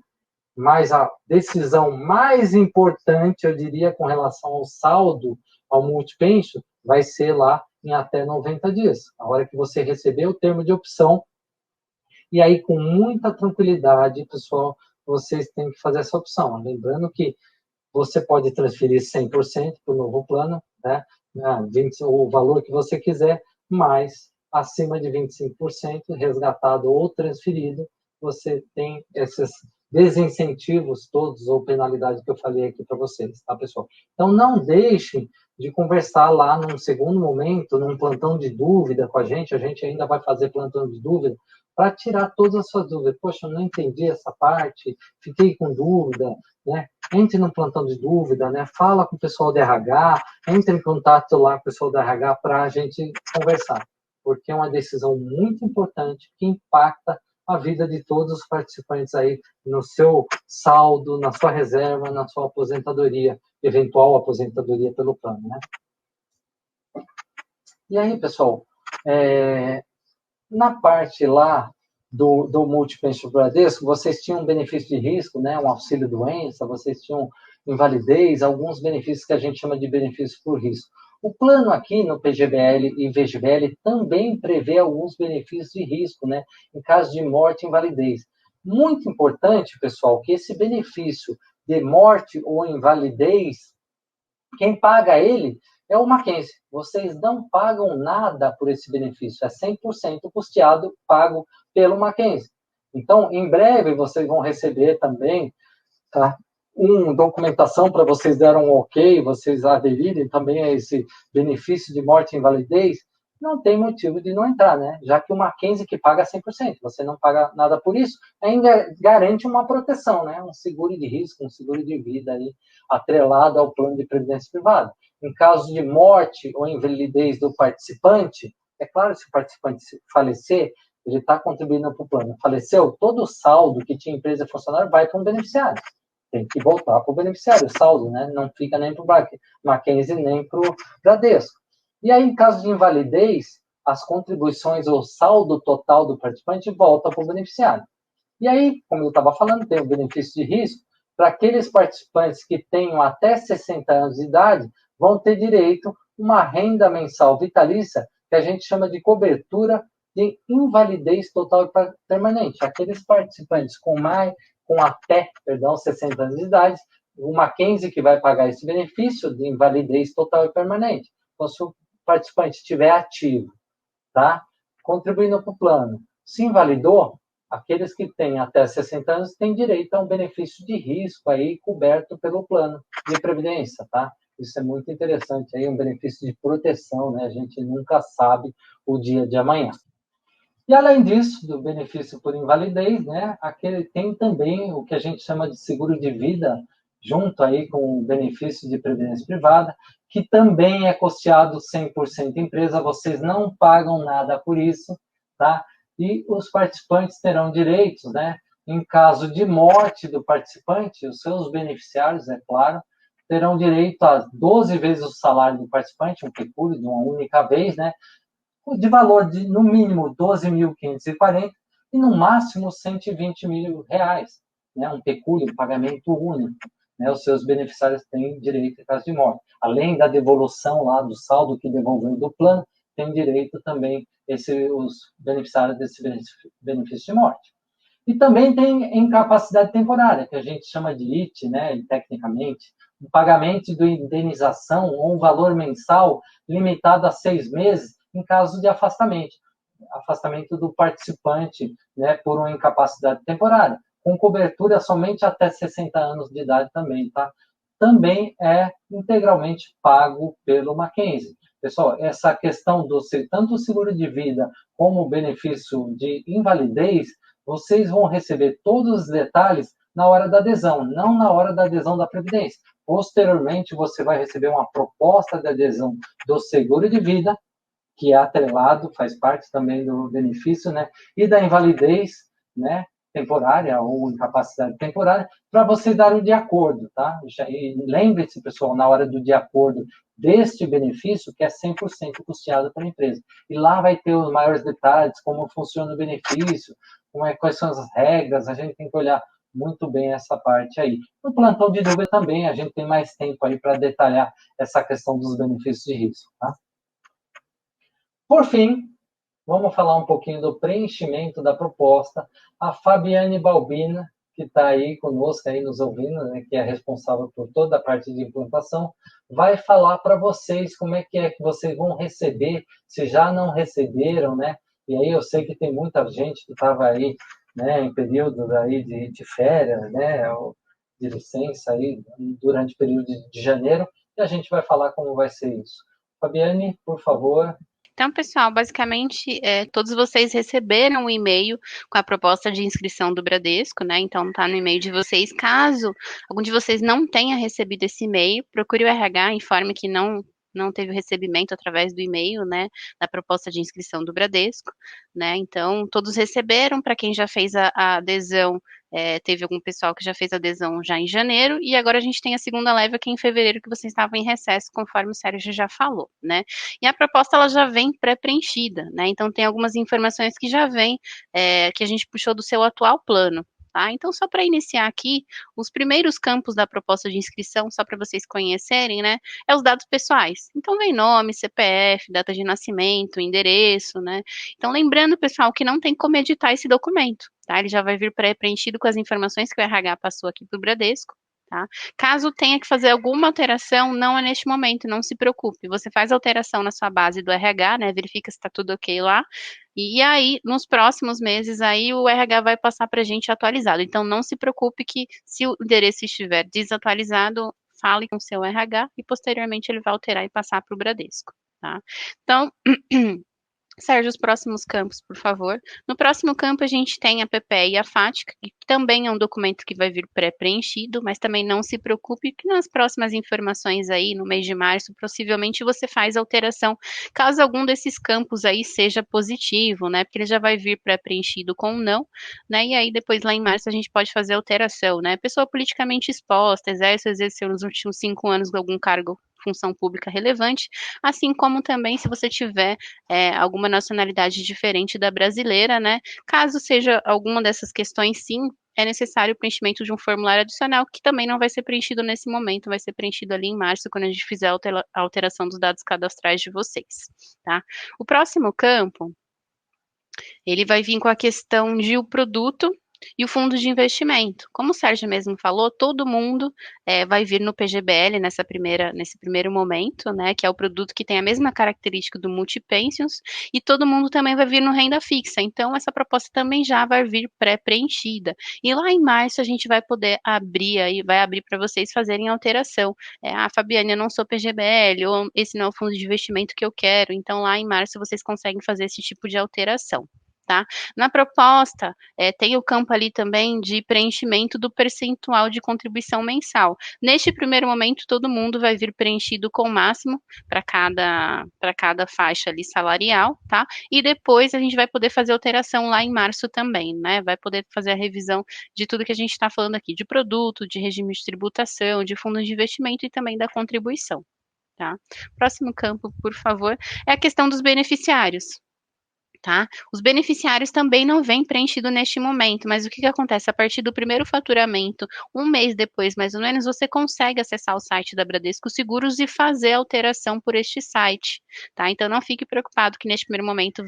Mas a decisão mais importante, eu diria, com relação ao saldo, ao Multipension, vai ser lá em até 90 dias. A hora que você receber o termo de opção, e aí, com muita tranquilidade, pessoal, vocês têm que fazer essa opção. Lembrando que você pode transferir 100% para o novo plano, né? O valor que você quiser, mas acima de 25% resgatado ou transferido, você tem esses desincentivos todos ou penalidades que eu falei aqui para vocês, tá, pessoal? Então, não deixem de conversar lá num segundo momento, num plantão de dúvida com a gente ainda vai fazer plantão de dúvida, para tirar todas as suas dúvidas. Poxa, eu não entendi essa parte, fiquei com dúvida, né? Entre no plantão de dúvida, né? Fala com o pessoal do RH, entre em contato lá com o pessoal do RH para a gente conversar, porque é uma decisão muito importante que impacta a vida de todos os participantes aí no seu saldo, na sua reserva, na sua aposentadoria, eventual aposentadoria pelo plano, né? E aí, pessoal, na parte lá do Multipension Bradesco, vocês tinham benefício de risco, né? Um auxílio-doença, vocês tinham invalidez, alguns benefícios que a gente chama de benefícios por risco. O plano aqui no PGBL e VGBL também prevê alguns benefícios de risco, né? Em caso de morte e invalidez. Muito importante, pessoal, que esse benefício de morte ou invalidez, quem paga ele é o Mackenzie. Vocês não pagam nada por esse benefício. É 100% custeado, pago pelo Mackenzie. Então, em breve, vocês vão receber também, tá, uma documentação para vocês deram um ok, vocês aderirem também a esse benefício de morte e invalidez. Não tem motivo de não entrar, né? Já que o Mackenzie que paga 100%, você não paga nada por isso, ainda garante uma proteção, né? Um seguro de risco, um seguro de vida aí, atrelado ao plano de previdência privada. Em caso de morte ou invalidez do participante, é claro, se o participante falecer, ele está contribuindo para o plano. Faleceu, todo o saldo que tinha empresa e funcionário vai para um beneficiário. Tem que voltar para o beneficiário, o saldo, né? Não fica nem para o Mackenzie, nem para o Bradesco. E aí, em caso de invalidez, as contribuições ou saldo total do participante volta para o beneficiário. E aí, como eu estava falando, tem o benefício de risco. Para aqueles participantes que tenham até 60 anos de idade, vão ter direito a uma renda mensal vitalícia, que a gente chama de cobertura de invalidez total e permanente. Aqueles participantes com até 60 anos de idade, o Mackenzie que vai pagar esse benefício de invalidez total e permanente. Então, se o participante estiver ativo, tá? Contribuindo para o plano, se invalidou, aqueles que têm até 60 anos têm direito a um benefício de risco aí coberto pelo plano de previdência, tá? Isso é muito interessante, aí um benefício de proteção, né? A gente nunca sabe o dia de amanhã. E além disso, do benefício por invalidez, né? Aquele tem também o que a gente chama de seguro de vida, junto aí com o benefício de previdência privada, que também é custeado 100% empresa, vocês não pagam nada por isso, tá? E os participantes terão direitos, né? Em caso de morte do participante, os seus beneficiários, é claro, terão direito a 12 vezes o salário do participante, um pecúlio de uma única vez, né? De valor de, no mínimo, 12.540 e no máximo 120 mil reais, né? Um pecúlio, um pagamento único. Né? Os seus beneficiários têm direito em caso de morte. Além da devolução lá do saldo que devolveu do plano, tem direito também os beneficiários desse benefício de morte. E também tem incapacidade temporária, que a gente chama de IT, né, tecnicamente, o pagamento de indenização ou um valor mensal limitado a 6 meses em caso de afastamento do participante, né, por uma incapacidade temporária, com cobertura somente até 60 anos de idade também, tá? Também é integralmente pago pelo Mackenzie. Pessoal, essa questão do tanto o seguro de vida como o benefício de invalidez, vocês vão receber todos os detalhes na hora da adesão, não na hora da adesão da Previdência. Posteriormente, você vai receber uma proposta de adesão do seguro de vida, que é atrelado, faz parte também do benefício, né? E da invalidez, né? Temporária ou incapacidade temporária, para você dar o de acordo, tá? E lembre-se, pessoal, na hora do de acordo deste benefício, que é 100% custeado pela empresa. E lá vai ter os maiores detalhes, como funciona o benefício, quais são as regras, a gente tem que olhar muito bem essa parte aí. No plantão de dúvida também, a gente tem mais tempo aí para detalhar essa questão dos benefícios de risco, tá? Por fim, vamos falar um pouquinho do preenchimento da proposta. A Fabiane Balbina, que está aí conosco, aí nos ouvindo, né, que é responsável por toda a parte de implantação, vai falar para vocês como é que vocês vão receber, se já não receberam, né? E aí eu sei que tem muita gente que estava aí, né, em período aí de férias, né, de licença aí durante o período de janeiro, e a gente vai falar como vai ser isso. Fabiane, por favor. Então, pessoal, basicamente, todos vocês receberam um e-mail com a proposta de inscrição do Bradesco, né? Então, tá no e-mail de vocês. Caso algum de vocês não tenha recebido esse e-mail, procure o RH, informe que não teve o recebimento através do e-mail, né, da proposta de inscrição do Bradesco, né? Então, todos receberam. Para quem já fez a adesão, teve algum pessoal que já fez adesão já em janeiro, e agora a gente tem a segunda leva, que é em fevereiro, que vocês estavam em recesso, conforme o Sérgio já falou, né? E a proposta, ela já vem pré-preenchida, né? Então, tem algumas informações que já vem, que a gente puxou do seu atual plano, tá? Então, só para iniciar aqui, os primeiros campos da proposta de inscrição, só para vocês conhecerem, né? É os dados pessoais. Então, vem nome, CPF, data de nascimento, endereço, né? Então, lembrando, pessoal, que não tem como editar esse documento, tá? Ele já vai vir pré-preenchido com as informações que o RH passou aqui para o Bradesco. Tá? Caso tenha que fazer alguma alteração, não é neste momento, não se preocupe. Você faz a alteração na sua base do RH, né? Verifica se está tudo ok lá. E aí, nos próximos meses, aí o RH vai passar para a gente atualizado. Então, não se preocupe que se o endereço estiver desatualizado, fale com o seu RH e posteriormente ele vai alterar e passar para o Bradesco, tá? Então, Sérgio, os próximos campos, por favor. No próximo campo, a gente tem a PPE e a FATCA, que também é um documento que vai vir pré-preenchido, mas também não se preocupe que nas próximas informações aí, no mês de março, possivelmente você faz alteração, caso algum desses campos aí seja positivo, né? Porque ele já vai vir pré-preenchido com não, né? E aí, depois, lá em março, a gente pode fazer alteração, né? Pessoa politicamente exposta, exerceu nos últimos 5 anos algum cargo, função pública relevante, assim como também se você tiver alguma nacionalidade diferente da brasileira, né? Caso seja alguma dessas questões, sim, é necessário o preenchimento de um formulário adicional, que também não vai ser preenchido nesse momento, vai ser preenchido ali em março, quando a gente fizer a alteração dos dados cadastrais de vocês, tá? O próximo campo, ele vai vir com a questão de o produto e o fundo de investimento. Como o Sérgio mesmo falou, todo mundo vai vir no PGBL nesse primeiro momento, né, que é o produto que tem a mesma característica do Multipensions, e todo mundo também vai vir no renda fixa. Então, essa proposta também já vai vir pré-preenchida. E lá em março a gente vai poder abrir aí, vai abrir para vocês fazerem alteração. Fabiane, eu não sou PGBL, ou esse não é o fundo de investimento que eu quero. Então, lá em março vocês conseguem fazer esse tipo de alteração. Tá? Na proposta, tem o campo ali também de preenchimento do percentual de contribuição mensal. Neste primeiro momento, todo mundo vai vir preenchido com o máximo para cada faixa ali salarial, tá? E depois a gente vai poder fazer alteração lá em março também, né? Vai poder fazer a revisão de tudo que a gente está falando aqui, de produto, de regime de tributação, de fundos de investimento e também da contribuição, tá? Próximo campo, por favor, é a questão dos beneficiários. Tá? Os beneficiários também não vêm preenchido neste momento, mas o que acontece? A partir do primeiro faturamento, um mês depois, mais ou menos, você consegue acessar o site da Bradesco Seguros e fazer a alteração por este site, tá? Então, não fique preocupado que neste primeiro momento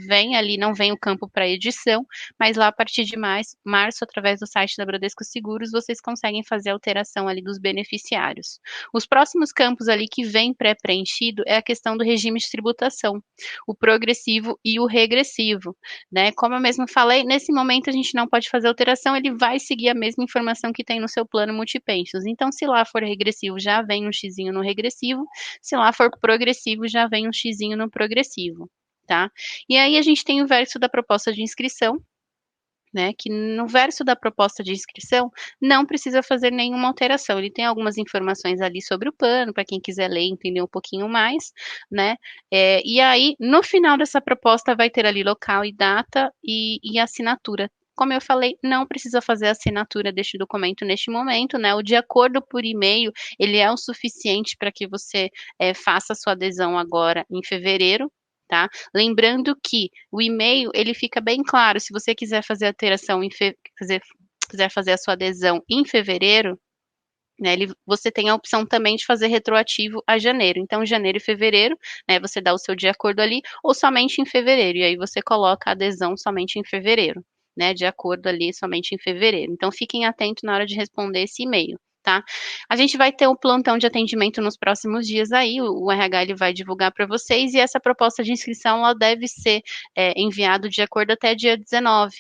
não vem o campo para edição, mas lá a partir de março, através do site da Bradesco Seguros, vocês conseguem fazer a alteração ali dos beneficiários. Os próximos campos ali que vem pré-preenchido é a questão do regime de tributação, o progressivo e o regressivo, né? Como eu mesmo falei, nesse momento a gente não pode fazer alteração, ele vai seguir a mesma informação que tem no seu plano Multipensions. Então, se lá for regressivo, já vem um xizinho no regressivo, se lá for progressivo, já vem um xizinho no progressivo, tá? E aí a gente tem o verso da proposta de inscrição, né, que no verso da proposta de inscrição não precisa fazer nenhuma alteração. Ele tem algumas informações ali sobre o plano, para quem quiser ler e entender um pouquinho mais, né? E aí, no final dessa proposta, vai ter ali local e data e assinatura. Como eu falei, não precisa fazer a assinatura deste documento neste momento, né? O de acordo por e-mail, ele é o suficiente para que você faça a sua adesão agora em fevereiro, tá? Lembrando que o e-mail, ele fica bem claro, se você quiser fazer a alteração, quiser fazer a sua adesão em fevereiro, né, você tem a opção também de fazer retroativo a janeiro. Então, janeiro e fevereiro, né, você dá o seu de acordo ali, ou somente em fevereiro, e aí você coloca a adesão somente em fevereiro, né, de acordo ali somente em fevereiro. Então, fiquem atentos na hora de responder esse e-mail. Tá? A gente vai ter um plantão de atendimento nos próximos dias aí, o RH ele vai divulgar para vocês, e essa proposta de inscrição ela deve ser enviado de acordo até dia 19,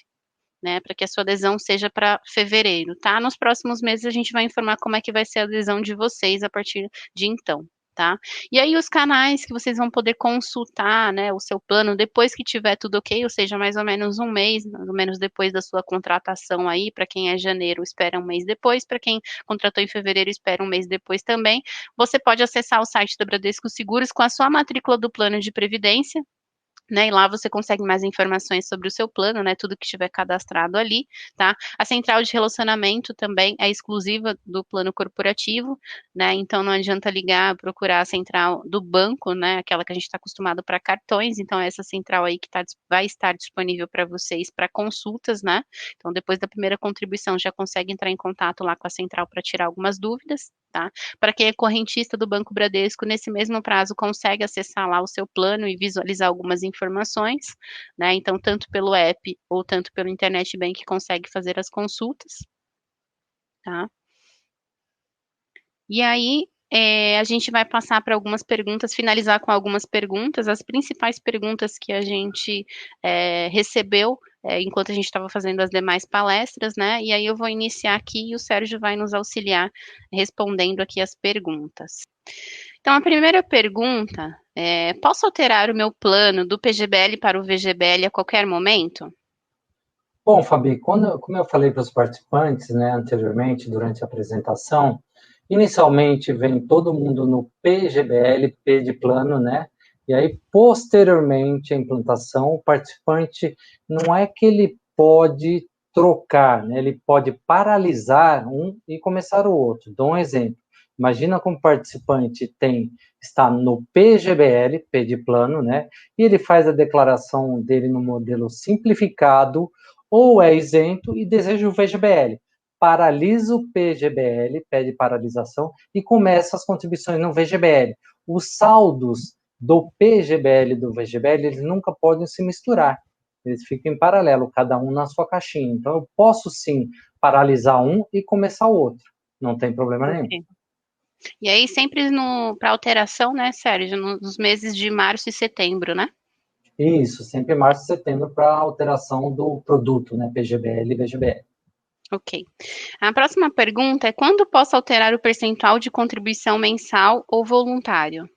né, para que a sua adesão seja para fevereiro, tá? Nos próximos meses a gente vai informar como é que vai ser a adesão de vocês a partir de então, Tá? E aí os canais que vocês vão poder consultar, né, o seu plano depois que tiver tudo ok, ou seja, mais ou menos um mês, mais ou menos depois da sua contratação aí, para quem é janeiro espera um mês depois, para quem contratou em fevereiro espera um mês depois também, você pode acessar o site da Bradesco Seguros com a sua matrícula do plano de previdência, né, e lá você consegue mais informações sobre o seu plano, né, tudo que estiver cadastrado ali, tá? A central de relacionamento também é exclusiva do plano corporativo, né, então não adianta ligar, procurar a central do banco, né, aquela que a gente está acostumado para cartões, então é essa central aí que vai estar disponível para vocês para consultas, né, então depois da primeira contribuição já consegue entrar em contato lá com a central para tirar algumas dúvidas, tá? Para quem é correntista do Banco Bradesco, nesse mesmo prazo consegue acessar lá o seu plano e visualizar algumas informações, né? Então, tanto pelo app ou tanto pelo internet bank consegue fazer as consultas, tá? E aí, a gente vai passar para algumas perguntas, finalizar com algumas perguntas, as principais perguntas que a gente recebeu enquanto a gente estava fazendo as demais palestras, né? E aí eu vou iniciar aqui e o Sérgio vai nos auxiliar respondendo aqui as perguntas. Então, a primeira pergunta é: posso alterar o meu plano do PGBL para o VGBL a qualquer momento? Bom, Fabi, como eu falei para os participantes, né, anteriormente, durante a apresentação, inicialmente vem todo mundo no PGBL, P de plano, né? E aí, posteriormente à implantação, o participante não é que ele pode trocar, né? Ele pode paralisar um e começar o outro. Dou um exemplo. Imagina como o participante está no PGBL, P de plano, né? E ele faz a declaração dele no modelo simplificado, ou é isento e deseja o VGBL. Paralisa o PGBL, pede paralisação, e começa as contribuições no VGBL. Os saldos do PGBL e do VGBL, eles nunca podem se misturar. Eles ficam em paralelo, cada um na sua caixinha. Então, eu posso, sim, paralisar um e começar o outro. Não tem problema nenhum. Ok. E aí, sempre para alteração, né, Sérgio, nos meses de março e setembro, né? Isso, sempre março e setembro para alteração do produto, né, PGBL e VGBL. Ok. A próxima pergunta é: quando posso alterar o percentual de contribuição mensal ou voluntário?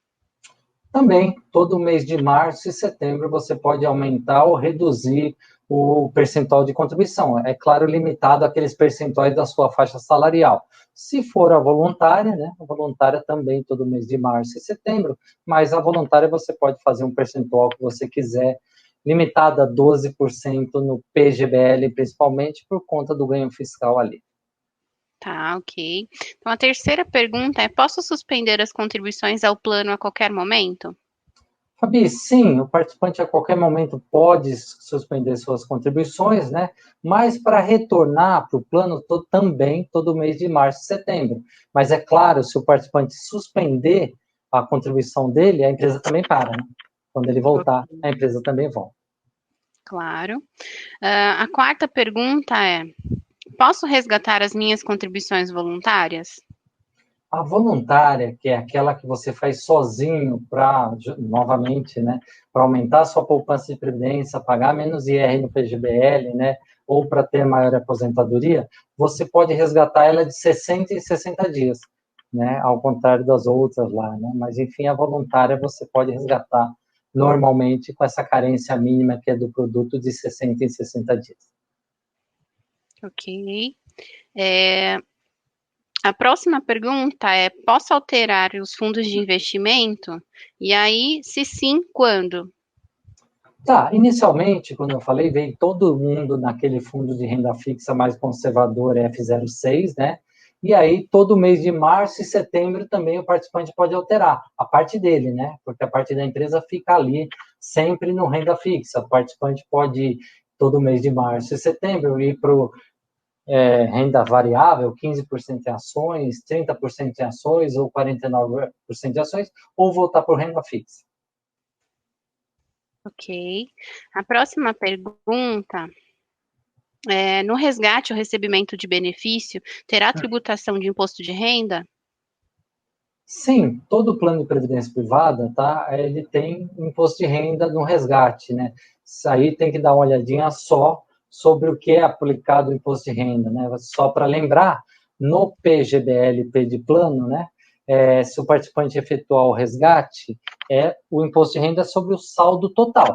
Também, todo mês de março e setembro, você pode aumentar ou reduzir o percentual de contribuição. É claro, limitado àqueles percentuais da sua faixa salarial. Se for a voluntária, né? A voluntária também todo mês de março e setembro, mas a voluntária você pode fazer um percentual que você quiser, limitado a 12% no PGBL, principalmente por conta do ganho fiscal ali. Tá, ok. Então, a terceira pergunta é: posso suspender as contribuições ao plano a qualquer momento? Fabi, sim, o participante a qualquer momento pode suspender suas contribuições, né? Mas para retornar para o plano também todo mês de março e setembro. Mas é claro, se o participante suspender a contribuição dele, a empresa também para, né? Quando ele voltar, a empresa também volta. Claro. A quarta pergunta é: posso resgatar as minhas contribuições voluntárias? A voluntária, que é aquela que você faz sozinho para, novamente, né, para aumentar a sua poupança de previdência, pagar menos IR no PGBL, né, ou para ter maior aposentadoria, você pode resgatar ela de 60 em 60 dias, né, ao contrário das outras lá, né, mas enfim, a voluntária você pode resgatar normalmente com essa carência mínima que é do produto de 60 em 60 dias. Ok. A próxima pergunta é: posso alterar os fundos de investimento? E aí, se sim, quando? Tá, inicialmente, quando eu falei, veio todo mundo naquele fundo de renda fixa mais conservador F06, né? E aí, todo mês de março e setembro também o participante pode alterar a parte dele, né? Porque a parte da empresa fica ali sempre no renda fixa. O participante pode, todo mês de março e setembro, ir para renda variável, 15% em ações, 30% em ações ou 49% em ações, ou voltar para o renda fixa. Ok. A próxima pergunta é: no resgate ou recebimento de benefício, terá tributação de imposto de renda? Sim, todo plano de previdência privada, tá? Ele tem imposto de renda no resgate, né? Isso aí tem que dar uma olhadinha só sobre o que é aplicado o imposto de renda, né? Só para lembrar, no PGBL, P de plano, né? se o participante efetuar o resgate, o imposto de renda é sobre o saldo total.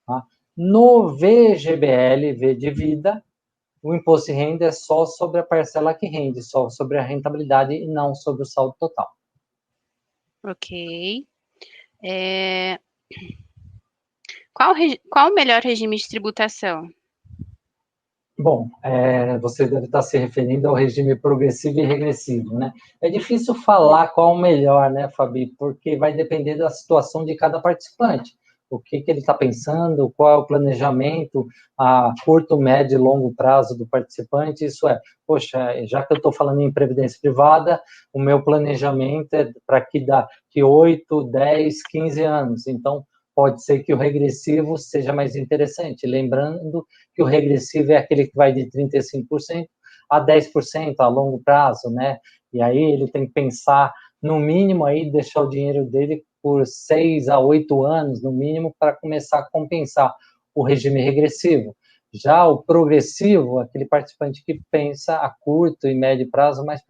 Tá? No VGBL, V de vida, o imposto de renda é só sobre a parcela que rende, só sobre a rentabilidade e não sobre o saldo total. Ok. Qual o melhor regime de tributação? Bom, você deve estar se referindo ao regime progressivo e regressivo, né? É difícil falar qual o melhor, né, Fabi? Porque vai depender da situação de cada participante. O que ele está pensando, qual é o planejamento a curto, médio e longo prazo do participante. Isso poxa, já que eu estou falando em previdência privada, o meu planejamento é para que 8, 10, 15 anos. Então, pode ser que o regressivo seja mais interessante. Lembrando que o regressivo é aquele que vai de 35% a 10% a longo prazo, né? E aí ele tem que pensar, no mínimo, aí deixar o dinheiro dele por 6 a 8 anos, no mínimo, para começar a compensar o regime regressivo. Já o progressivo, aquele participante que pensa a curto e médio prazo, mas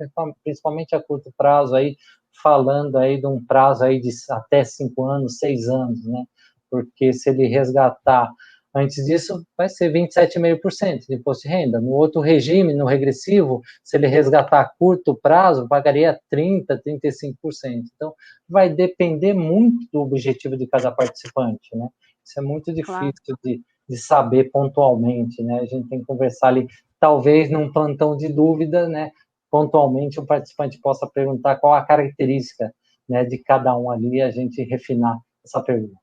principalmente a curto prazo, aí, falando aí de um prazo aí de até 5 anos, 6 anos, né? Porque se ele resgatar antes disso, vai ser 27,5% de imposto de renda. No outro regime, no regressivo, se ele resgatar a curto prazo, pagaria 30%, 35%. Então, vai depender muito do objetivo de cada participante, né? Isso é muito Claro. difícil de saber pontualmente, né? A gente tem que conversar ali, talvez num plantão de dúvida, né? Pontualmente, o participante possa perguntar qual a característica, né, de cada um ali, e a gente refinar essa pergunta.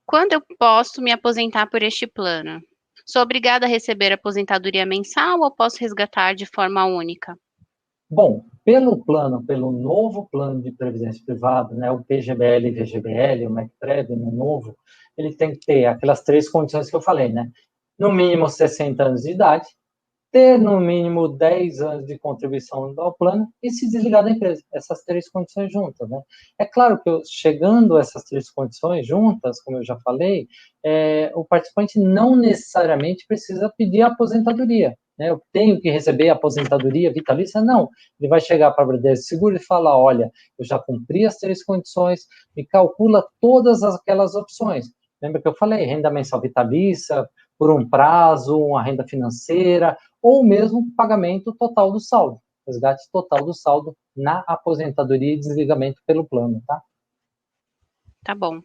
Quando eu posso me aposentar por este plano? Sou obrigada a receber aposentadoria mensal ou posso resgatar de forma única? Bom, pelo novo plano de previdência privada, né, o PGBL e VGBL, o MacPrev, no novo, ele tem que ter aquelas 3 condições que eu falei, né? No mínimo 60 anos de idade, ter no mínimo 10 anos de contribuição ao plano e se desligar da empresa. Essas 3 condições juntas, né? É claro que chegando a essas 3 condições juntas, como eu já falei, o participante não necessariamente precisa pedir a aposentadoria. Né? Eu tenho que receber a aposentadoria vitalícia? Não. Ele vai chegar para a Bradesco Seguro e falar, olha, eu já cumpri as 3 condições, me calcula todas aquelas opções. Lembra que eu falei, renda mensal vitalícia, por um prazo, uma renda financeira, ou mesmo pagamento total do saldo, resgate total do saldo na aposentadoria e desligamento pelo plano, tá? Tá bom.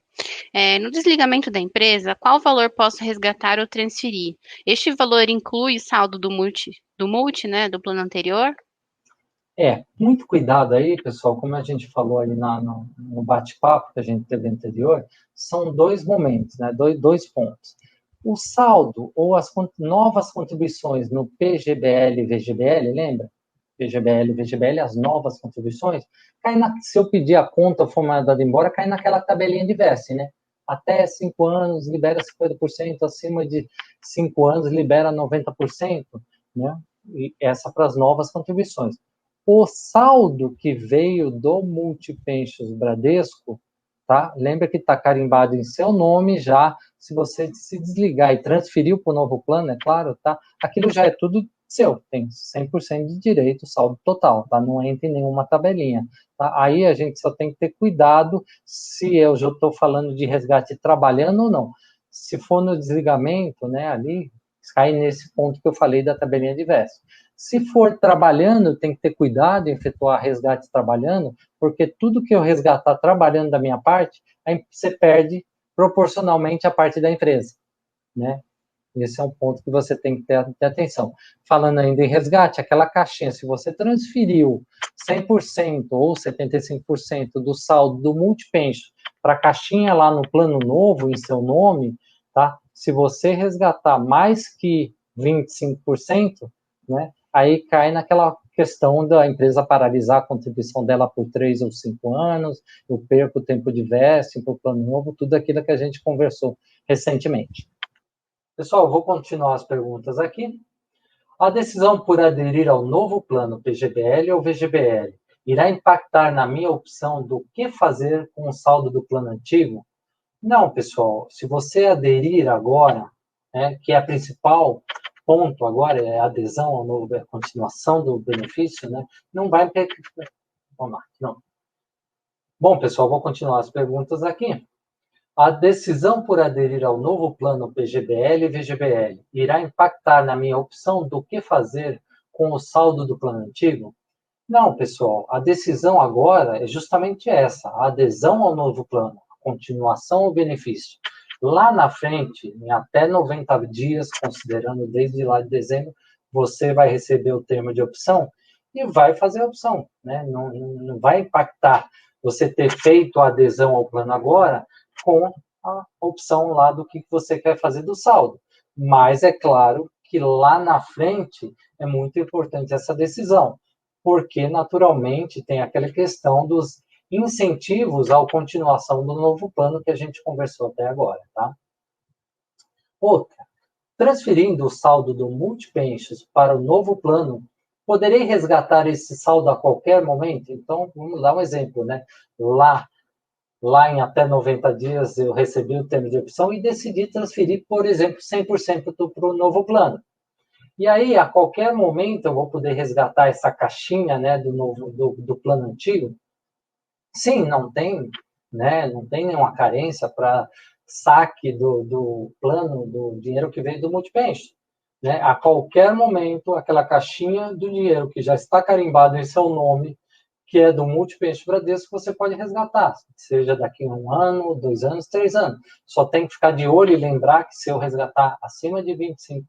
No desligamento da empresa, qual valor posso resgatar ou transferir? Este valor inclui o saldo do multi, né, do plano anterior? Muito cuidado aí, pessoal, como a gente falou ali no bate-papo que a gente teve anterior, são 2 momentos, né, dois pontos. O saldo ou as novas contribuições no PGBL e VGBL, lembra? PGBL e VGBL, as novas contribuições, se eu pedir a conta for mandada embora, cai naquela tabelinha de VES, né? Até 5 anos libera 50%, acima de 5 anos libera 90%, né? E essa para as novas contribuições. O saldo que veio do Multipensions Bradesco, tá? Lembra que está carimbado em seu nome já. Se você se desligar e transferir para o novo plano, é claro, tá? Aquilo já é tudo seu, tem 100% de direito, saldo total, tá? Não entra em nenhuma tabelinha. Tá? Aí a gente só tem que ter cuidado se eu já estou falando de resgate trabalhando ou não. Se for no desligamento, né, ali, cai nesse ponto que eu falei da tabelinha de VES. Se for trabalhando, tem que ter cuidado em efetuar resgate trabalhando, porque tudo que eu resgatar trabalhando da minha parte, aí você perde proporcionalmente a parte da empresa, né? Esse é um ponto que você tem que ter atenção. Falando ainda em resgate, aquela caixinha, se você transferiu 100% ou 75% do saldo do multipension para a caixinha lá no plano novo, em seu nome, tá? Se você resgatar mais que 25%, né, aí cai naquela questão da empresa paralisar a contribuição dela por 3 ou 5 anos, eu perco o tempo de vesting para o plano novo, tudo aquilo que a gente conversou recentemente. Pessoal, vou continuar as perguntas aqui. A decisão por aderir ao novo plano PGBL ou VGBL irá impactar na minha opção do que fazer com o saldo do plano antigo? Não, pessoal. Se você aderir agora, né, que é a principal ponto agora é a adesão ao novo, a continuação do benefício, né? Não vai... Vamos lá, não. Bom, pessoal, vou continuar as perguntas aqui. A decisão por aderir ao novo plano PGBL e VGBL irá impactar na minha opção do que fazer com o saldo do plano antigo? Não, pessoal, a decisão agora é justamente essa, a adesão ao novo plano, a continuação ao benefício. Lá na frente, em até 90 dias, considerando desde lá de dezembro, você vai receber o termo de opção e vai fazer a opção, né? Não vai impactar você ter feito a adesão ao plano agora com a opção lá do que você quer fazer do saldo. Mas é claro que lá na frente é muito importante essa decisão, porque naturalmente tem aquela questão dos incentivos à continuação do novo plano que a gente conversou até agora, tá? Outra, transferindo o saldo do Multipensions para o novo plano, poderei resgatar esse saldo a qualquer momento? Então, vamos dar um exemplo, né? Lá em até 90 dias eu recebi o termo de opção e decidi transferir, por exemplo, 100% para o novo plano. E aí, a qualquer momento, eu vou poder resgatar essa caixinha, né, do plano antigo? Sim, não tem, né, não tem nenhuma carência para saque do plano, do dinheiro que veio do Multipension. Né? A qualquer momento, aquela caixinha do dinheiro que já está carimbado em seu nome, que é do Multipension Bradesco, você pode resgatar, seja daqui a 1 ano, 2 anos, 3 anos. Só tem que ficar de olho e lembrar que se eu resgatar acima de 25%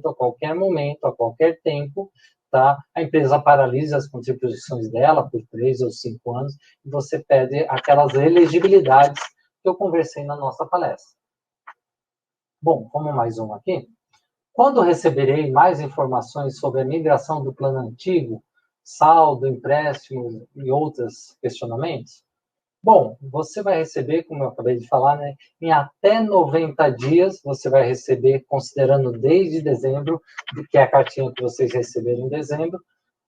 a qualquer momento, a qualquer tempo, tá? A empresa paralisa as contribuições dela por 3 ou 5 anos e você perde aquelas elegibilidades que eu conversei na nossa palestra. Bom, vamos mais um aqui. Quando receberei mais informações sobre a migração do plano antigo, saldo, empréstimo e outros questionamentos? Bom, você vai receber, como eu acabei de falar, né, em até 90 dias, você vai receber, considerando desde dezembro, que é a cartinha que vocês receberam em dezembro,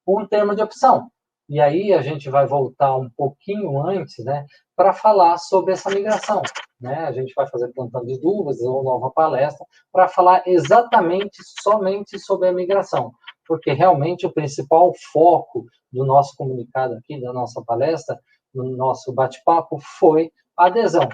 um termo de opção. E aí a gente vai voltar um pouquinho antes, né, para falar sobre essa migração. Né? A gente vai fazer plantão de dúvidas ou nova palestra para falar exatamente, somente sobre a migração. Porque realmente o principal foco do nosso comunicado aqui, da nossa palestra, no nosso bate-papo, foi a adesão.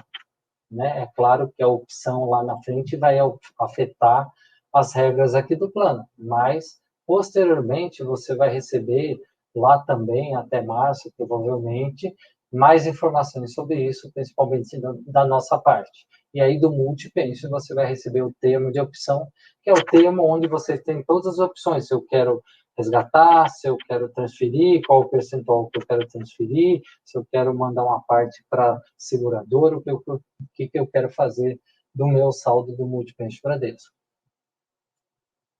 Né? É claro que a opção lá na frente vai afetar as regras aqui do plano, mas posteriormente você vai receber lá também, até março, provavelmente, mais informações sobre isso, principalmente da nossa parte. E aí, do Multipension, você vai receber o termo de opção, que é o termo onde você tem todas as opções. Se eu quero resgatar, se eu quero transferir, qual o percentual que eu quero transferir, se eu quero mandar uma parte para seguradora, o que eu quero fazer do meu saldo do Multipension Bradesco.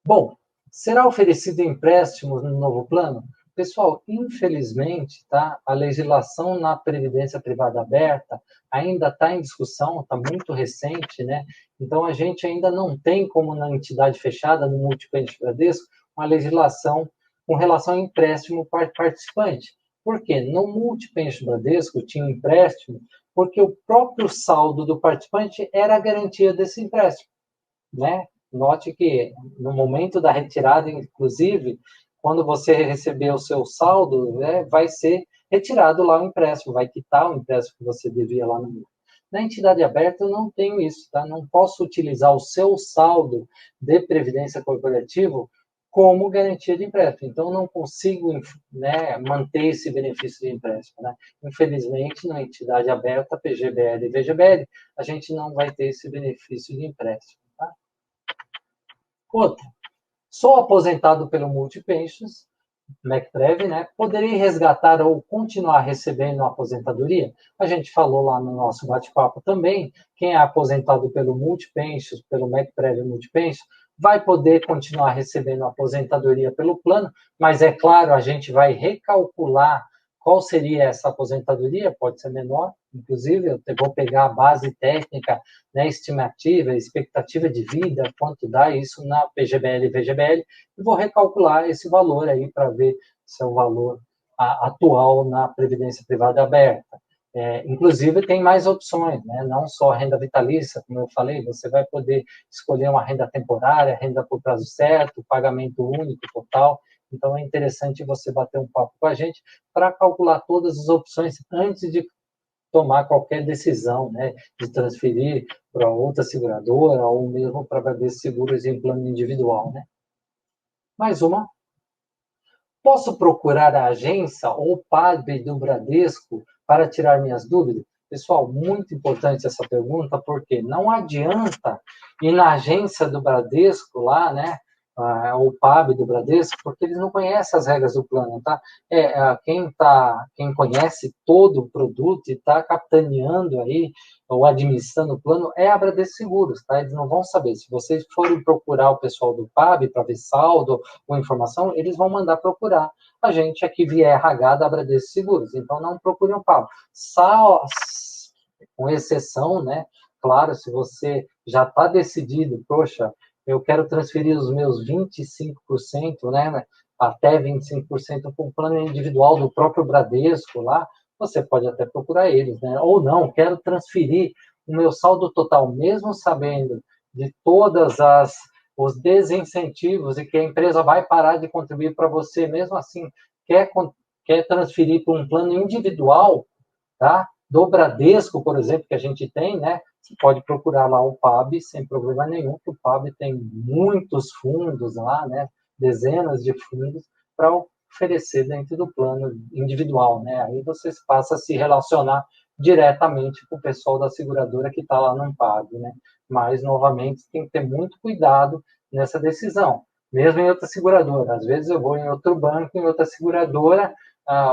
Bom, será oferecido empréstimo no novo plano? Pessoal, infelizmente, tá, a legislação na Previdência Privada Aberta ainda está em discussão, está muito recente, né? Então, a gente ainda não tem, como na entidade fechada, no Multipension Bradesco, uma legislação com relação ao empréstimo participante. Por quê? No Multipension Bradesco tinha um empréstimo porque o próprio saldo do participante era a garantia desse empréstimo, né? Note que no momento da retirada, inclusive, quando você receber o seu saldo, né, vai ser retirado lá o empréstimo, vai quitar o empréstimo que você devia lá no... Na entidade aberta eu não tenho isso, tá? Não posso utilizar o seu saldo de previdência corporativa como garantia de empréstimo. Então, não consigo, né, manter esse benefício de empréstimo. Né? Infelizmente, na entidade aberta, PGBL e VGBL, a gente não vai ter esse benefício de empréstimo. Tá? Outra, sou aposentado pelo Multipensions, MacPrev, né? Poderei resgatar ou continuar recebendo a aposentadoria? A gente falou lá no nosso bate-papo também, quem é aposentado pelo Multipensions, pelo MacPrev Multipensions, vai poder continuar recebendo a aposentadoria pelo plano, mas é claro, a gente vai recalcular qual seria essa aposentadoria, pode ser menor, inclusive eu vou pegar a base técnica, né, estimativa, expectativa de vida, quanto dá isso na PGBL e VGBL, e vou recalcular esse valor aí para ver se é o valor atual na Previdência Privada Aberta. Inclusive, tem mais opções, né? Não só renda vitalícia, como eu falei, você vai poder escolher uma renda temporária, renda por prazo certo, pagamento único, total. Então, é interessante você bater um papo com a gente para calcular todas as opções antes de tomar qualquer decisão, né? De transferir para outra seguradora ou mesmo para Bradesco Seguros em plano individual, né? Mais uma. Posso procurar a agência ou PAB do Bradesco para tirar minhas dúvidas? Pessoal, muito importante essa pergunta, porque não adianta ir na agência do Bradesco lá, né? O PAB do Bradesco, porque eles não conhecem as regras do plano, tá? Quem conhece todo o produto e está capitaneando aí, ou administrando o plano, é a Bradesco Seguros, tá? Eles não vão saber. Se vocês forem procurar o pessoal do PAB para ver saldo ou informação, eles vão mandar procurar a gente aqui via RH da Bradesco Seguros. Então, não procure um PAB. Com exceção, né? Claro, se você já está decidido, poxa, eu quero transferir os meus 25%, né, até 25% para o plano individual do próprio Bradesco lá, você pode até procurar eles, né? Ou não, quero transferir o meu saldo total, mesmo sabendo de todas os desincentivos e que a empresa vai parar de contribuir para você, mesmo assim, quer transferir para um plano individual, tá? Do Bradesco, por exemplo, que a gente tem, né? Você pode procurar lá o PAB sem problema nenhum, que o PAB tem muitos fundos lá, né? Dezenas de fundos para oferecer dentro do plano individual, né? Aí você passa a se relacionar diretamente com o pessoal da seguradora que está lá no PAB, né? Mas, novamente, tem que ter muito cuidado nessa decisão. Mesmo em outra seguradora. Às vezes eu vou em outro banco, em outra seguradora,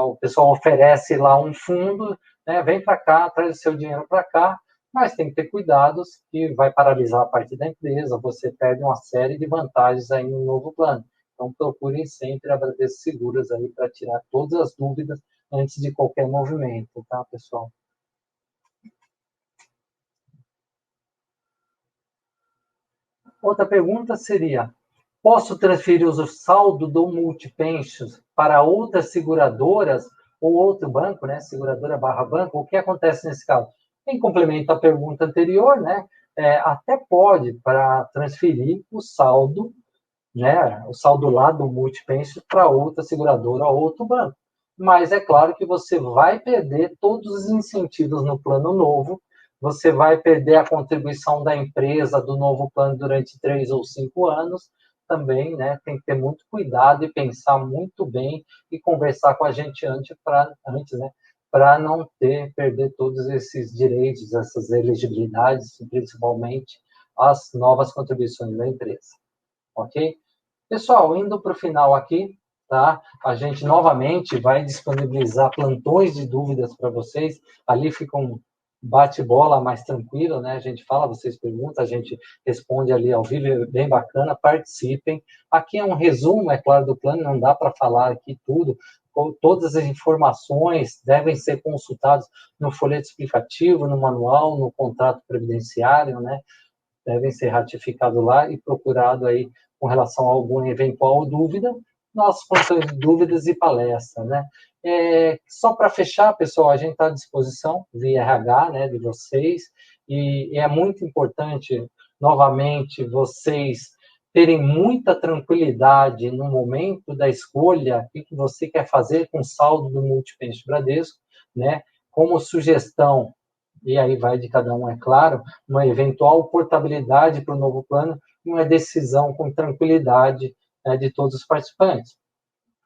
o pessoal oferece lá um fundo, né, vem para cá, traz o seu dinheiro para cá, mas tem que ter cuidados que vai paralisar a parte da empresa, você perde uma série de vantagens aí no novo plano. Então, procurem sempre a Bradesco Seguros aí para tirar todas as dúvidas antes de qualquer movimento, tá, pessoal? Outra pergunta seria: posso transferir o saldo do Multipensions para outras seguradoras ou outro banco, né? Seguradora barra banco? O que acontece nesse caso? Em complemento à pergunta anterior, né? Até pode para transferir o saldo, né? O saldo lá do Multipensions para outra seguradora ou outro banco. Mas é claro que você vai perder todos os incentivos no plano novo, você vai perder a contribuição da empresa do novo plano durante 3 ou 5 anos, também, né, tem que ter muito cuidado e pensar muito bem e conversar com a gente antes, né, para não perder todos esses direitos, essas elegibilidades, principalmente as novas contribuições da empresa. Ok? Pessoal, indo para o final aqui, tá? A gente novamente vai disponibilizar plantões de dúvidas para vocês. Ali fica um bate-bola mais tranquilo, né? A gente fala, vocês perguntam, a gente responde ali ao vivo, é bem bacana, participem. Aqui é um resumo, é claro, do plano, não dá para falar aqui tudo. Todas as informações devem ser consultadas no folheto explicativo, no manual, no contrato previdenciário, né? Devem ser ratificados lá e procurado aí com relação a alguma eventual dúvida, nossas plantões de dúvidas e palestras, né? Só para fechar, pessoal, a gente está à disposição via RH, né, de vocês, e é muito importante, novamente, vocês terem muita tranquilidade no momento da escolha, o que você quer fazer com o saldo do Multipension Bradesco, né? Como sugestão, e aí vai de cada um, é claro, uma eventual portabilidade para o novo plano e uma decisão com tranquilidade, né, de todos os participantes.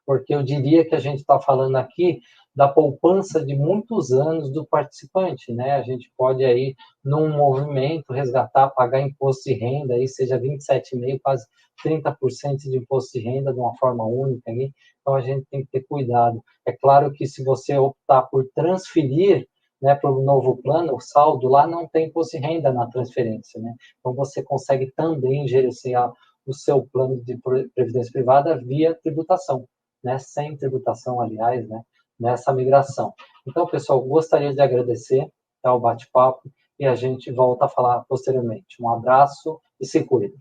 Porque eu diria que a gente está falando aqui da poupança de muitos anos do participante, né? A gente pode aí, num movimento, resgatar, pagar imposto de renda, aí seja 27,5%, quase 30% de imposto de renda de uma forma única aí. Então, a gente tem que ter cuidado. É claro que se você optar por transferir, né, para o novo plano, o saldo lá não tem imposto de renda na transferência, né? Então, você consegue também gerenciar o seu plano de previdência privada via tributação, né? Sem tributação, aliás, né? Nessa migração. Então, pessoal, gostaria de agradecer, tá, o bate-papo e a gente volta a falar posteriormente. Um abraço e se cuidem.